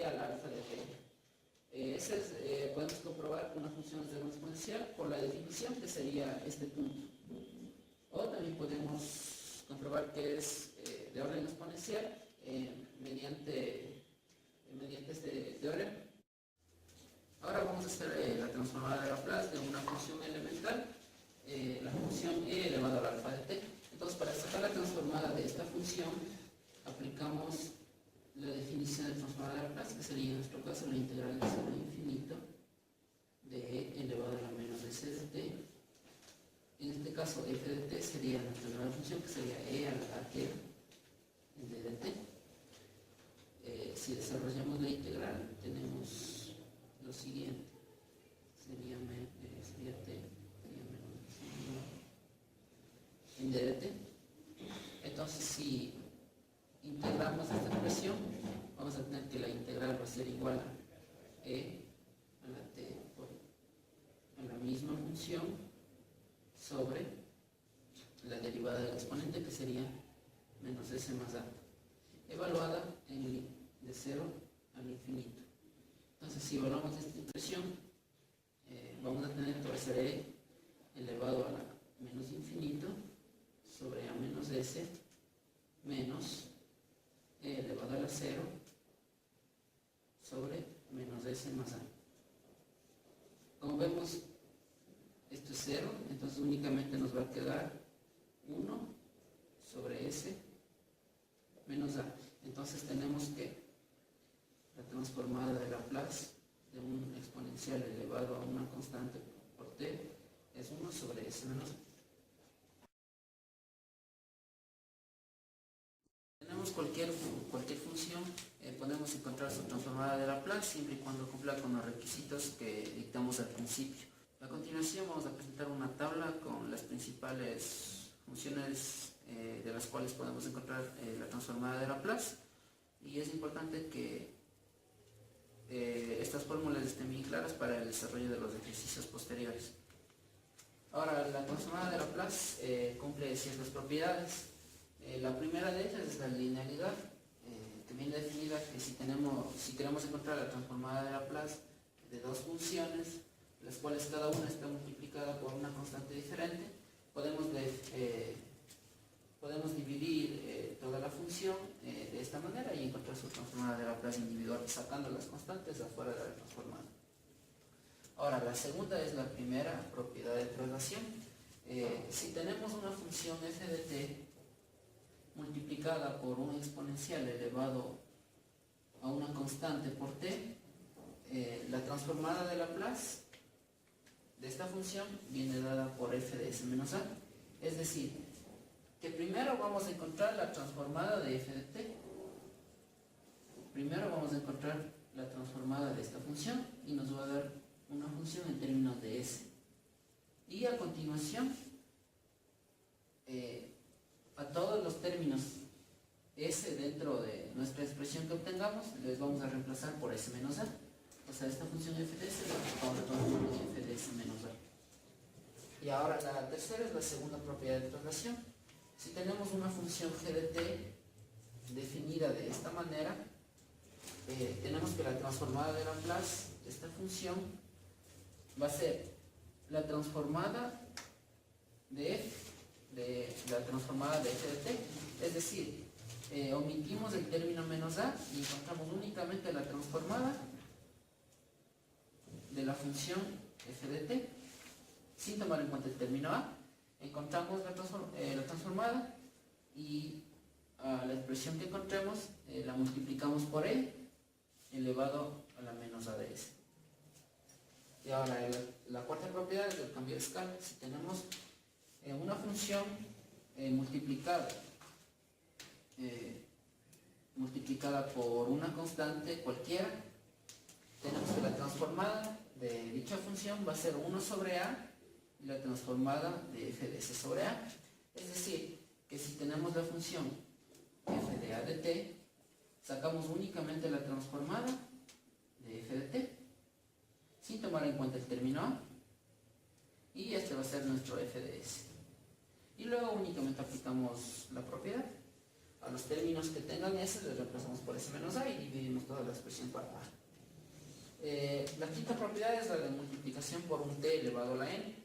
Speaker 1: al alfa de t. Podemos comprobar que una función es de orden exponencial por la definición, que sería este punto. O también podemos comprobar que es de orden exponencial mediante este teorema. Ahora vamos a hacer la transformada de Laplace de una función elemental, la función e elevado al alfa de t. Entonces, para sacar la transformada de esta función, aplicamos la definición de transformada de Laplace, que sería en nuestro caso la integral de 0 a infinito de e elevado a la menos s de t. En este caso, f de t sería nuestra nueva función, que sería e a la t en d de t. Si desarrollamos la integral, tenemos lo siguiente: sería t, sería menos en d de t. Entonces, si integramos esta expresión, vamos a tener que la integral va a ser igual a e a la t por función sobre la derivada del exponente, que sería menos s más a, evaluada de 0 al infinito. Entonces, si evaluamos esta expresión, vamos a tener que va a ser e elevado a la menos infinito sobre a menos s menos e elevado a la 0 sobre menos s más a. Como vemos, esto es 0, entonces únicamente nos va a quedar 1 sobre s menos a. Entonces tenemos que la transformada de Laplace de un exponencial elevado a una constante por t es 1 sobre s menos a. Tenemos cualquier función, podemos encontrar su transformada de Laplace siempre y cuando cumpla con los requisitos que dictamos al principio. A continuación vamos a presentar una tabla con las principales funciones de las cuales podemos encontrar la transformada de Laplace, y es importante que estas fórmulas estén bien claras para el desarrollo de los ejercicios posteriores. Ahora, la transformada de Laplace cumple ciertas propiedades. La primera de ellas es la linealidad, que viene definida que si queremos encontrar la transformada de Laplace de dos funciones, las cuales cada una está multiplicada por una constante diferente, podemos dividir toda la función de esta manera y encontrar su transformada de Laplace individual, sacando las constantes afuera de la transformada. Ahora, la segunda es la primera propiedad de traslación. Si tenemos una función f de t multiplicada por un exponencial elevado a una constante por t, la transformada de Laplace de esta función viene dada por f de s menos a. Es decir, que primero vamos a encontrar la transformada de f de t. Primero vamos a encontrar la transformada de esta función y nos va a dar una función en términos de s. Y a continuación, a todos los términos s dentro de nuestra expresión que obtengamos, les vamos a reemplazar por s menos a. O sea, esta función f de s la vamos a tomar como f de s menos a. Y ahora la tercera es la segunda propiedad de traslación. Si tenemos una función g de t definida de esta manera, tenemos que la transformada de Laplace de esta función va a ser la transformada de f, de la transformada de f de t. Es decir, omitimos el término menos a y encontramos únicamente la transformada de la función f de t, sin tomar en cuenta el término a. Encontramos la transformada y la expresión que encontremos la multiplicamos por e elevado a la menos a de s. Y ahora la cuarta propiedad es el cambio de escala. Si tenemos una función multiplicada por una constante cualquiera, tenemos que la transformada de dicha función va a ser 1 sobre a y la transformada de f de s sobre a. Es decir, que si tenemos la función f de a de t, sacamos únicamente la transformada de f de t, sin tomar en cuenta el término a, y este va a ser nuestro f de s. Y luego únicamente aplicamos la propiedad. A los términos que tengan s les reemplazamos por s menos a y dividimos toda la expresión para a. La quinta propiedad es la de multiplicación por un t elevado a la n.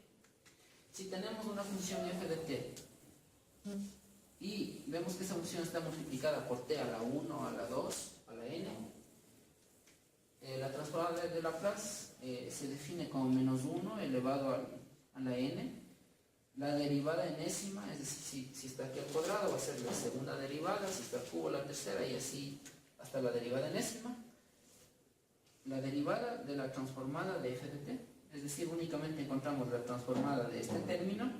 Speaker 1: Si tenemos una función f de t y vemos que esa función está multiplicada por t a la 1, a la 2, a la n, la transformada de Laplace se define como menos 1 elevado a la n. La derivada enésima, es decir, si está aquí al cuadrado, va a ser la segunda derivada, si está al cubo, la tercera, y así hasta la derivada enésima. La derivada de la transformada de f de t, es decir, únicamente encontramos la transformada de este término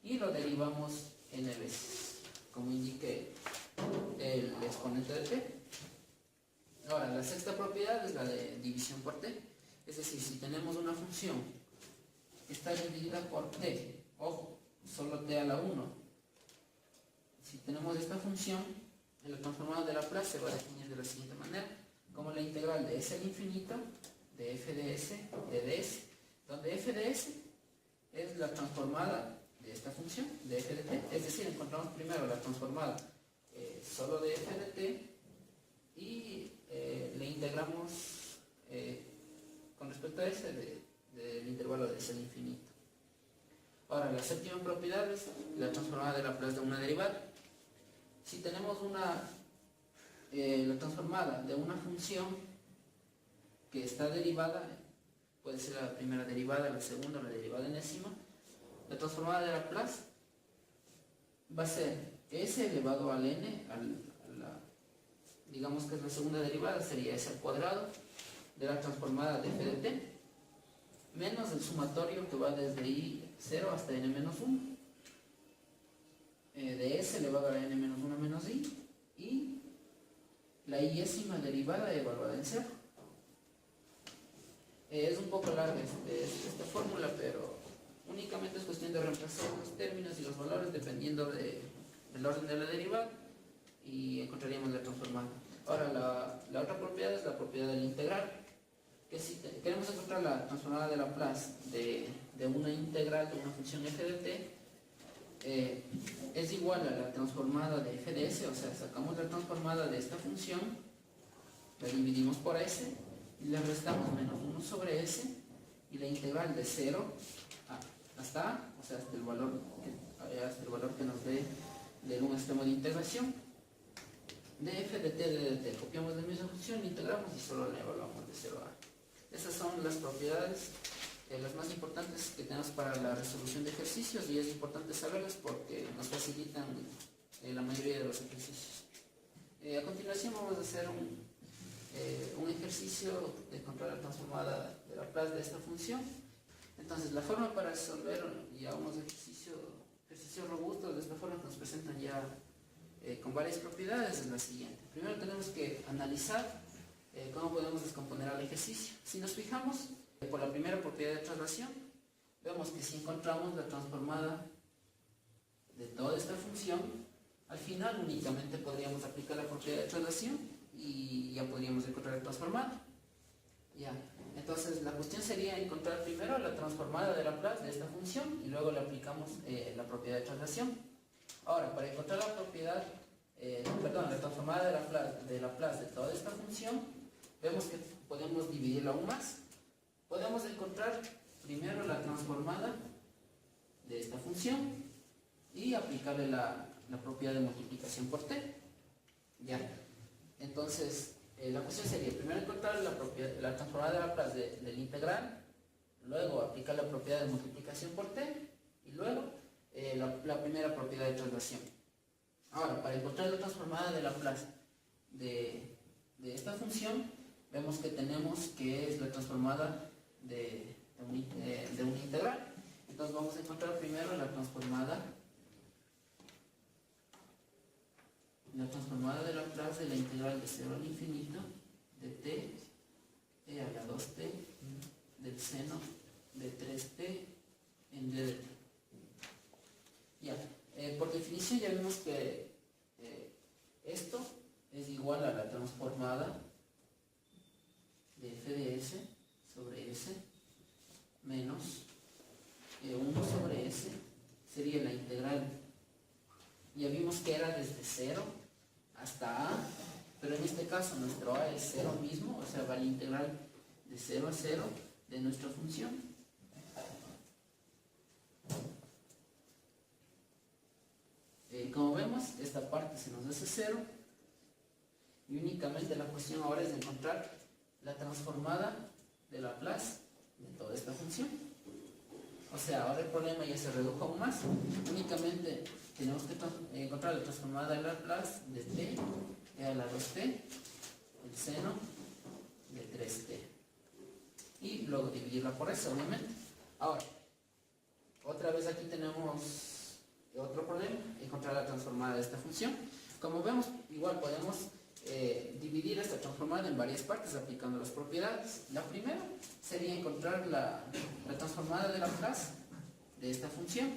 Speaker 1: y lo derivamos n veces, como indique el exponente de t. Ahora, la sexta propiedad es la de división por t, es decir, si tenemos una función que está dividida por t, ojo, solo t a la 1, si tenemos esta función, la transformada de Laplace se va a definir de la siguiente manera, como la integral de s al infinito de f de s de ds, donde f
Speaker 5: f de s es la transformada de esta función, de f de t. Es decir, encontramos primero la transformada solo de f de t y le integramos con respecto a s del intervalo de s al infinito. Ahora, la séptima propiedad es la transformada de Laplace de una derivada. Si tenemos la transformada de una función que está derivada, puede ser la primera derivada, la segunda, la derivada enésima, la transformada de Laplace va a ser s elevado al n, digamos que es la segunda derivada, sería s al cuadrado de la transformada de f de t, menos el sumatorio que va desde i0 hasta n-1, de s elevado a la n-1 menos i, y la iésima derivada evaluada en 0. Es un poco larga esta fórmula, pero únicamente es cuestión de reemplazar los términos y los valores dependiendo del orden de la derivada y encontraríamos la transformada. Ahora, la otra propiedad es la propiedad del integral, que si queremos encontrar la transformada de Laplace de una integral de una función f de t, es igual a la transformada de f de s, o sea, sacamos la transformada de esta función, la dividimos por s y le restamos menos 1 sobre s y la integral de 0 hasta a, o sea, hasta el valor que nos dé del un extremo de integración de f de t de dt. Copiamos la misma función, integramos y solo la evaluamos de 0 a. Esas son las propiedades las más importantes que tenemos para la resolución de ejercicios, y es importante saberlas porque nos facilitan la mayoría de los ejercicios. A continuación vamos a hacer un ejercicio de encontrar la transformada de Laplace de esta función. Entonces, la forma para resolver ya unos ejercicios robustos de esta forma que nos presentan ya con varias propiedades es la siguiente. Primero tenemos que analizar cómo podemos descomponer al ejercicio. Si nos fijamos por la primera propiedad de traslación, vemos que si encontramos la transformada de toda esta función, al final únicamente podríamos aplicar la propiedad de traslación y ya podríamos encontrar la transformada. Ya. Entonces la cuestión sería encontrar primero la transformada de Laplace de esta función y luego le aplicamos la propiedad de traslación. Ahora, para encontrar la la transformada de Laplace de toda esta función, vemos que podemos dividirla aún más. Podemos encontrar primero la transformada de esta función y aplicarle la propiedad de multiplicación por t. Ya. Entonces, la cuestión sería primero encontrar la transformada de Laplace del integral, luego aplicar la propiedad de multiplicación por t y luego la primera propiedad de traslación. Ahora, para encontrar la transformada de Laplace de esta función, vemos que tenemos que es la transformada de un integral. Entonces vamos a encontrar primero la transformada de Laplace de la integral de 0 al infinito de t e a la 2t del seno de 3t en d de t. Ya, por definición ya vimos que esto es igual a la transformada de f de s sobre s menos 1 sobre s sería la integral. Ya vimos que era desde 0 hasta a, pero en este caso nuestro a es 0 mismo, o sea, va a la integral de 0 a 0 de nuestra función. Como vemos, esta parte se nos hace 0 y únicamente la cuestión ahora es encontrar la transformada de Laplace de toda esta función. O sea, ahora el problema ya se redujo aún más. Únicamente tenemos que encontrar la transformada de Laplace de t a la 2t, el seno de 3t. Y luego dividirla por eso, obviamente. Ahora, otra vez aquí tenemos otro problema, encontrar la transformada de esta función. Como vemos, igual podemos dividir esta transformada en varias partes aplicando las propiedades. La primera sería encontrar la transformada de Laplace de esta función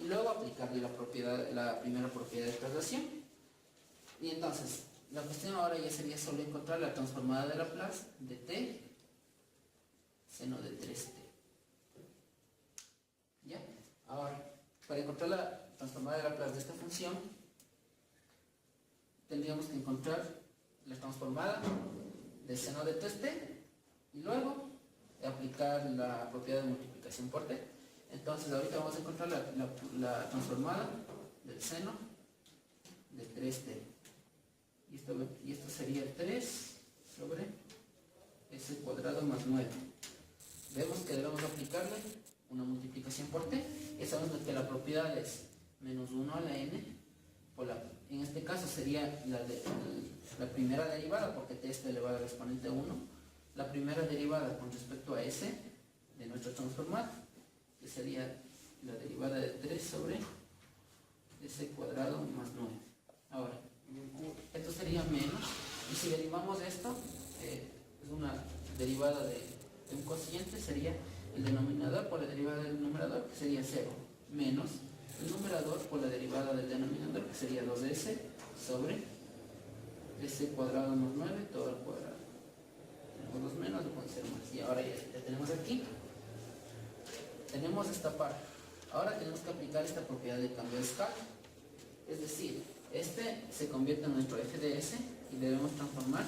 Speaker 5: y luego aplicarle la primera propiedad de traslación. Y entonces la cuestión ahora ya sería solo encontrar la transformada de Laplace de t seno de 3t. ¿Ya? Ahora, para encontrar la transformada de Laplace de esta función, tendríamos que encontrar la transformada del seno de 3t y luego aplicar la propiedad de multiplicación por t. Entonces ahorita vamos a encontrar la transformada del seno de 3t. Y esto sería 3 sobre s cuadrado más 9. Vemos que debemos aplicarle una multiplicación por t. Ya sabemos que la propiedad es menos 1 a la n. En este caso sería la primera derivada, porque t está elevado al exponente 1. La primera derivada con respecto a s de nuestra transformada, que sería la derivada de 3 sobre s cuadrado más 9. Ahora, esto sería menos, y si derivamos esto, es una derivada de un cociente, sería el denominador por la derivada del numerador, que sería 0, menos el numerador por la derivada del denominador, que sería 2s sobre s cuadrado más 9 todo al cuadrado. Tenemos 2 menos, lo puede ser más. Y ahora ya tenemos aquí. Tenemos esta parte. Ahora tenemos que aplicar esta propiedad de cambio de escala. Es decir, este se convierte en nuestro f de s y debemos transformar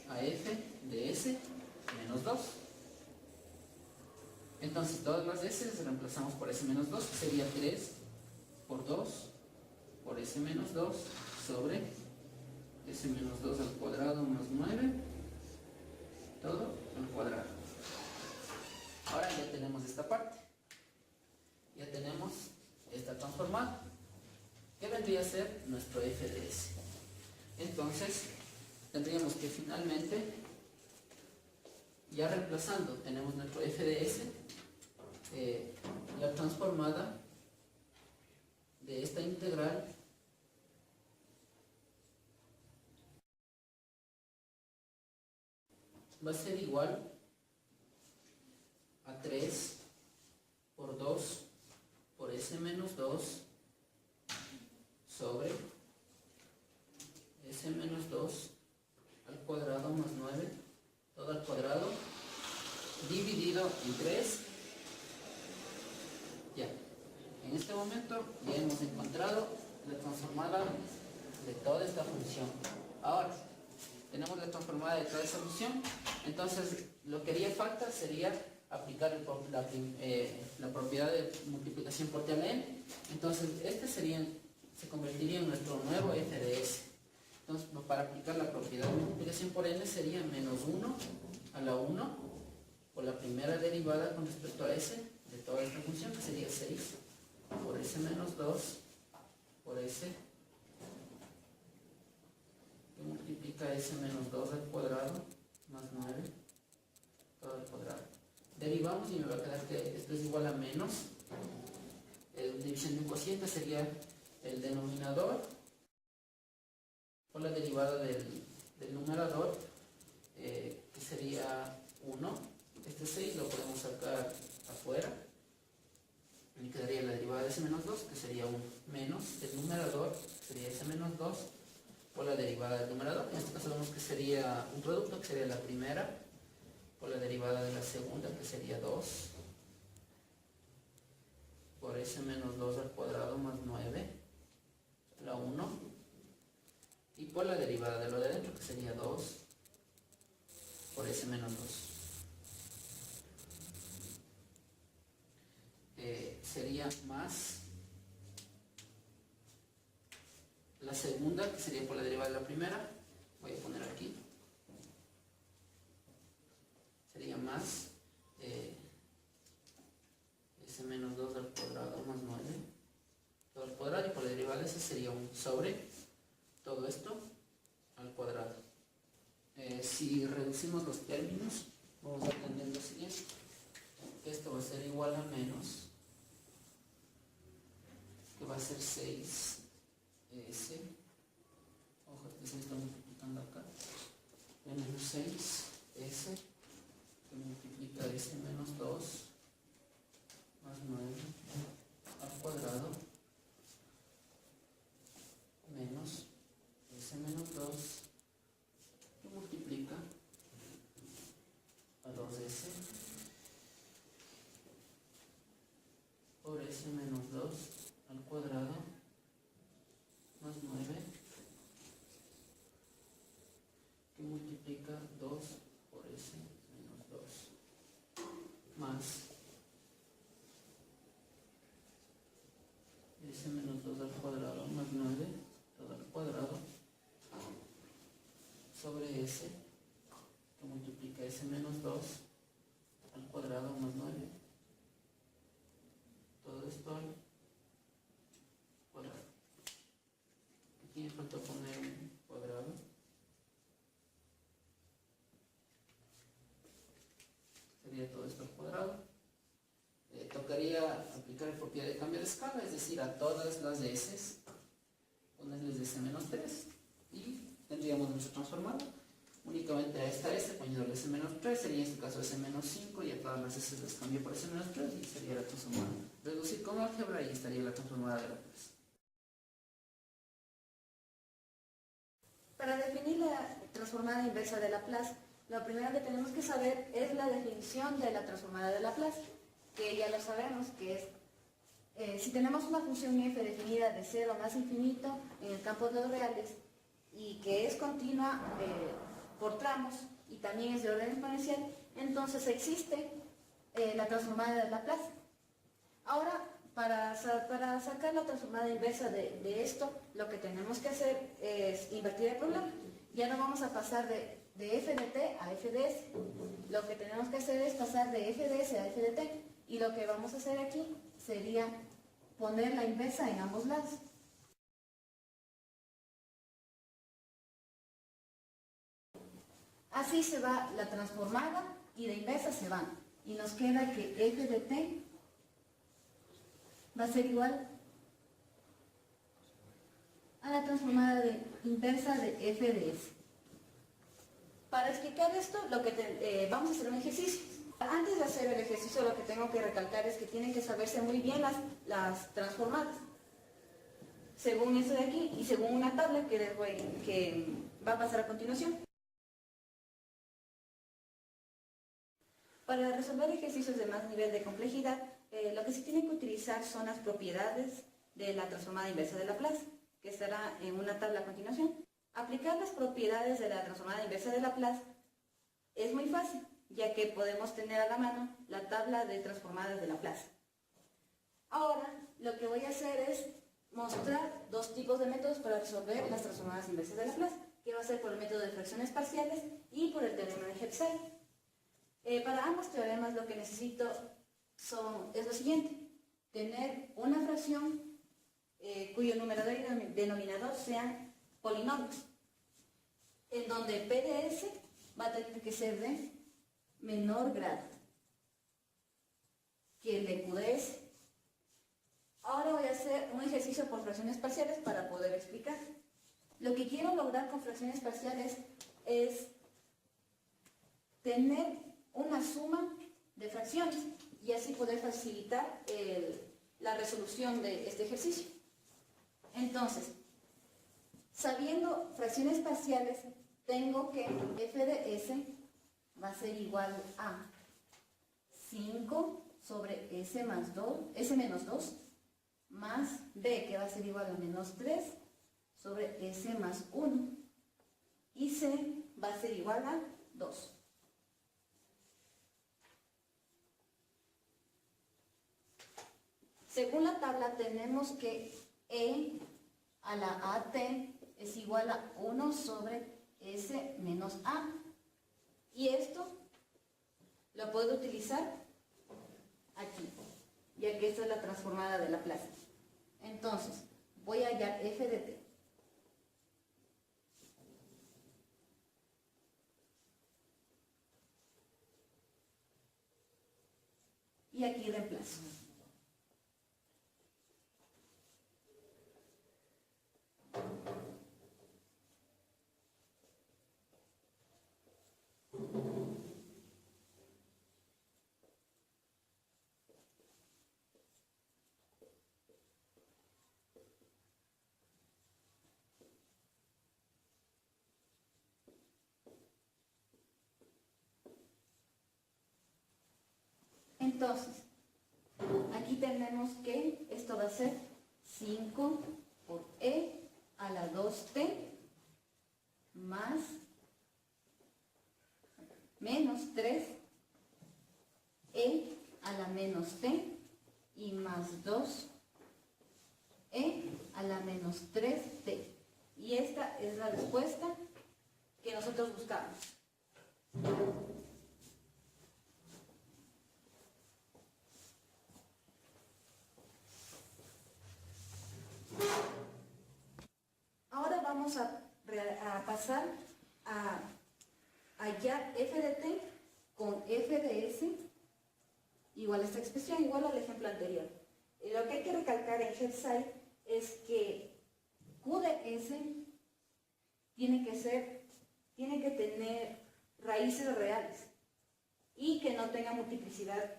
Speaker 5: a f de s menos 2. Entonces todas las s las reemplazamos por s menos 2, que sería 3 por 2 por s menos 2 sobre s menos 2 al cuadrado más 9 todo al cuadrado. Ahora ya tenemos esta parte. Ya tenemos esta transformada. ¿Qué vendría a ser nuestro f de s? Entonces, tendríamos que finalmente, ya reemplazando, tenemos nuestro f de s, la transformada de esta integral va a ser igual a 3 por 2 por s menos 2 sobre s menos 2 al cuadrado más 9 todo al cuadrado dividido en 3. Ya, en este momento ya hemos encontrado la transformada de toda esta función. Ahora tenemos la transformada de toda esta función, entonces lo que haría falta sería aplicar la propiedad de multiplicación por t a la n. Entonces este se convertiría en nuestro nuevo f de s. Entonces para aplicar la propiedad de multiplicación por n sería menos 1 a la 1 por la primera derivada con respecto a s de toda esta función, que sería 6 por s menos 2 por s que multiplica s menos 2 al cuadrado más 9 todo al cuadrado. Derivamos y me va a quedar que esto es igual a menos división de un cociente, sería el denominador por la derivada del numerador, que sería 1. Este 6 lo podemos sacar afuera y quedaría la derivada de s menos 2, que sería 1, menos el numerador, que sería s menos 2 por la derivada del numerador. En este caso vemos que sería un producto, que sería la primera por la derivada de la segunda, que sería 2 por s menos 2 al cuadrado más 9 la 1, y por la derivada de lo de adentro, que sería 2 por s menos 2. Sería más la segunda, que sería por la derivada de la primera, voy a poner aquí, sería más s menos 2 al cuadrado más 9 todo al cuadrado, y por la derivada de ese sería 1 sobre todo esto al cuadrado. Si reducimos los términos, vamos a tener lo siguiente, que esto va a ser igual a menos, que va a ser 6s, ojo, que se está multiplicando acá, menos 6s, que multiplica s menos 2 más 9 al cuadrado, menos s menos 2, que multiplica a 2s s, que multiplica s menos 2 al cuadrado más 9. Todo esto al cuadrado. Aquí me falta poner un cuadrado. Sería todo esto al cuadrado. Tocaría aplicar la propiedad de cambio de escala, es decir, a todas las s, ponerles s menos 3 y tendríamos nuestra transformada. Únicamente a esta s poniéndole s menos 3, sería en este caso s menos 5 y a todas las s les cambio por s menos 3 y sería la transformada. Reducir con álgebra y estaría la transformada de Laplace.
Speaker 6: Para definir la transformada inversa de Laplace, lo primero que tenemos que saber es la definición de la transformada de Laplace, que ya lo sabemos, que es, si tenemos una función f definida de 0 más infinito en el campo de los reales y que es continua por tramos y también es de orden exponencial, entonces existe la transformada de Laplace. Ahora, para sacar la transformada inversa de esto, lo que tenemos que hacer es invertir el problema. Ya no vamos a pasar de f de t a f de s. Lo que tenemos que hacer es pasar de f de s a f de t. Y lo que vamos a hacer aquí sería poner la inversa en ambos lados. Así se va la transformada y la inversa se van. Y nos queda que f de t va a ser igual a la transformada inversa de f de s. Para explicar esto, vamos a hacer un ejercicio. Antes de hacer el ejercicio, lo que tengo que recalcar es que tienen que saberse muy bien las transformadas, según esto de aquí y según una tabla que va a pasar a continuación. Para resolver ejercicios de más nivel de complejidad, lo que se tiene que utilizar son las propiedades de la transformada inversa de Laplace, que estará en una tabla a continuación. Aplicar las propiedades de la transformada inversa de Laplace es muy fácil, ya que podemos tener a la mano la tabla de transformadas de Laplace. Ahora, lo que voy a hacer es mostrar dos tipos de métodos para resolver las transformadas inversas de Laplace, que va a ser por el método de fracciones parciales y por el teorema de Hepside. Para ambos teoremas lo que necesito es lo siguiente: tener una fracción cuyo numerador y denominador sean polinomios, en donde P de S va a tener que ser de menor grado que el de Q de S. Ahora voy a hacer un ejercicio por fracciones parciales para poder explicar. Lo que quiero lograr con fracciones parciales es tener una suma de fracciones y así poder facilitar la resolución de este ejercicio. Entonces, sabiendo fracciones parciales, tengo que f de s va a ser igual a 5 sobre s menos 2 más b, que va a ser igual a menos 3 sobre s más 1, y c va a ser igual a 2. Según la tabla tenemos que e a la at es igual a 1 sobre s menos a. Y esto lo puedo utilizar aquí, ya que esta es la transformada de Laplace. Entonces, voy a hallar f de t. Y aquí reemplazo. Entonces, aquí tenemos que esto va a ser 5 por e a la 2t más menos 3 e a la menos t y más 2 e a la menos 3t. Y esta es la respuesta que nosotros buscamos. tabla. Ahora vamos a pasar a hallar f de t con f de s igual a esta expresión, igual al ejemplo anterior. Y lo que hay que recalcar en HeadSide es que q de s tiene que tener raíces reales y que no tenga multiplicidad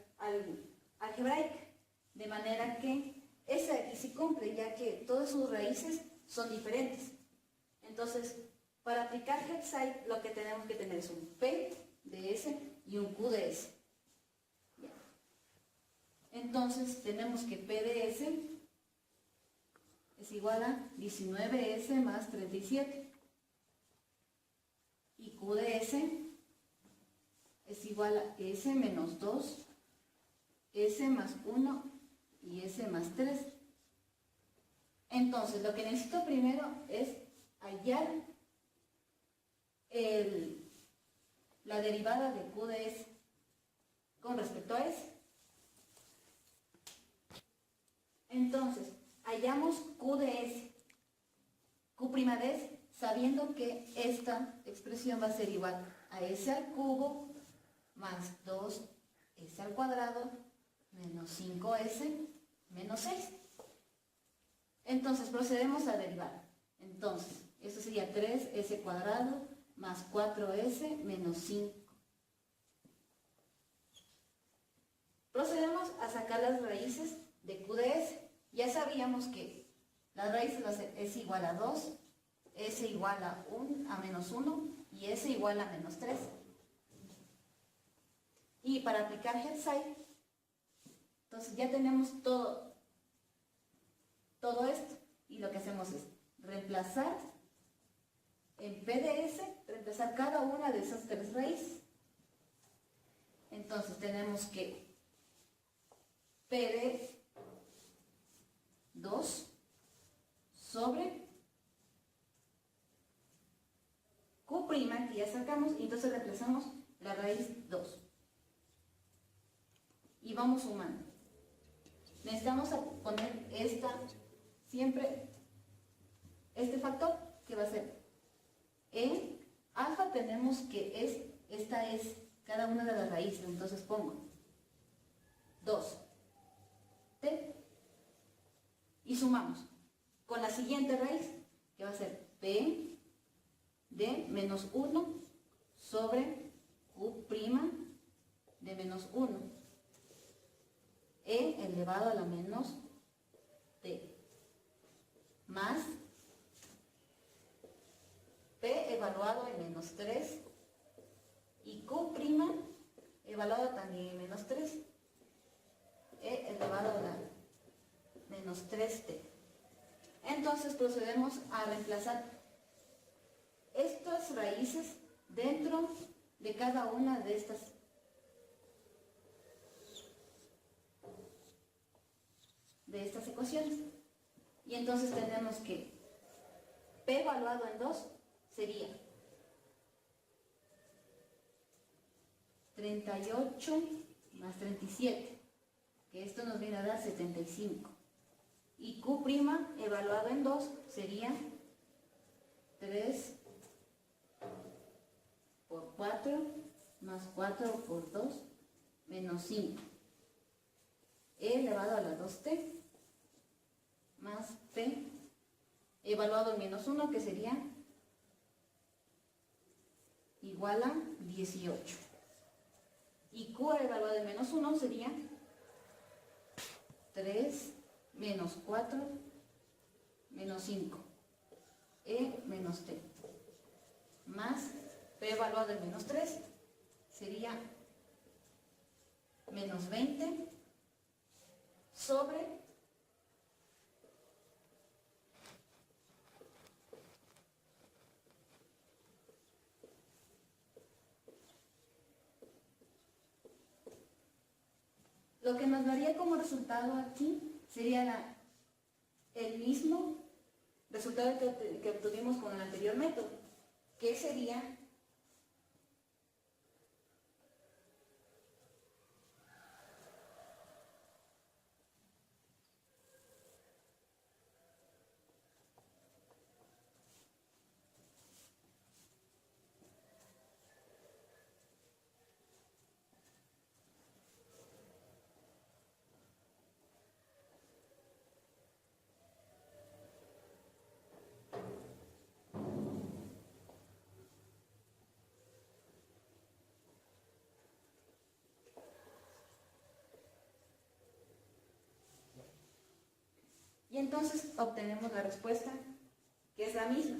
Speaker 6: algebraica, de manera que esa aquí sí cumple, ya que todas sus raíces son diferentes. Entonces, para aplicar HeadSide lo que tenemos que tener es un P de S y un Q de S. Bien. Entonces, tenemos que P de S es igual a 19S más 37. Y Q de S es igual a S menos 2, S más 1 y S más 3. Entonces, lo que necesito primero es hallar la derivada de Q de S con respecto a S. Entonces, hallamos Q de S, Q' de S, sabiendo que esta expresión va a ser igual a S al cubo más 2S al cuadrado menos 5S menos 6. Entonces, procedemos a derivar. Entonces, esto sería 3S cuadrado más 4S menos 5. Procedemos a sacar las raíces de Q de S. Ya sabíamos que las raíces va a ser S igual a 2, S igual a menos 1 y S igual a menos 3. Y para aplicar HeadSide, entonces ya tenemos todo esto. Y lo que hacemos es reemplazar en P de S, reemplazar cada una de esas tres raíces. Entonces tenemos que P de 2 sobre Q', que ya sacamos, y entonces reemplazamos la raíz 2. Y vamos sumando. Necesitamos poner siempre este factor, que va a ser en alfa. Tenemos que esta es cada una de las raíces, entonces pongo 2t y sumamos con la siguiente raíz, que va a ser p de menos 1 sobre q' de menos 1 e elevado a la menos t más p evaluado en menos 3 y q' evaluado también en menos 3 e elevado a la menos 3t. Entonces procedemos a reemplazar estas raíces dentro de cada una de estas ecuaciones. Y entonces tenemos que p evaluado en 2 sería 38 más 37, que esto nos viene a dar 75. Y q' evaluado en 2 sería 3 por 4 más 4 por 2 menos 5 e elevado a la 2t más p evaluado en menos 1, que sería igual a 18. Y q evaluado en menos 1 sería 3 menos 4 menos 5 e menos t más p evaluado en menos 3 sería menos 20 sobre lo que nos daría como resultado aquí sería el mismo resultado que obtuvimos con el anterior método, que sería Y entonces obtenemos la respuesta que es la misma.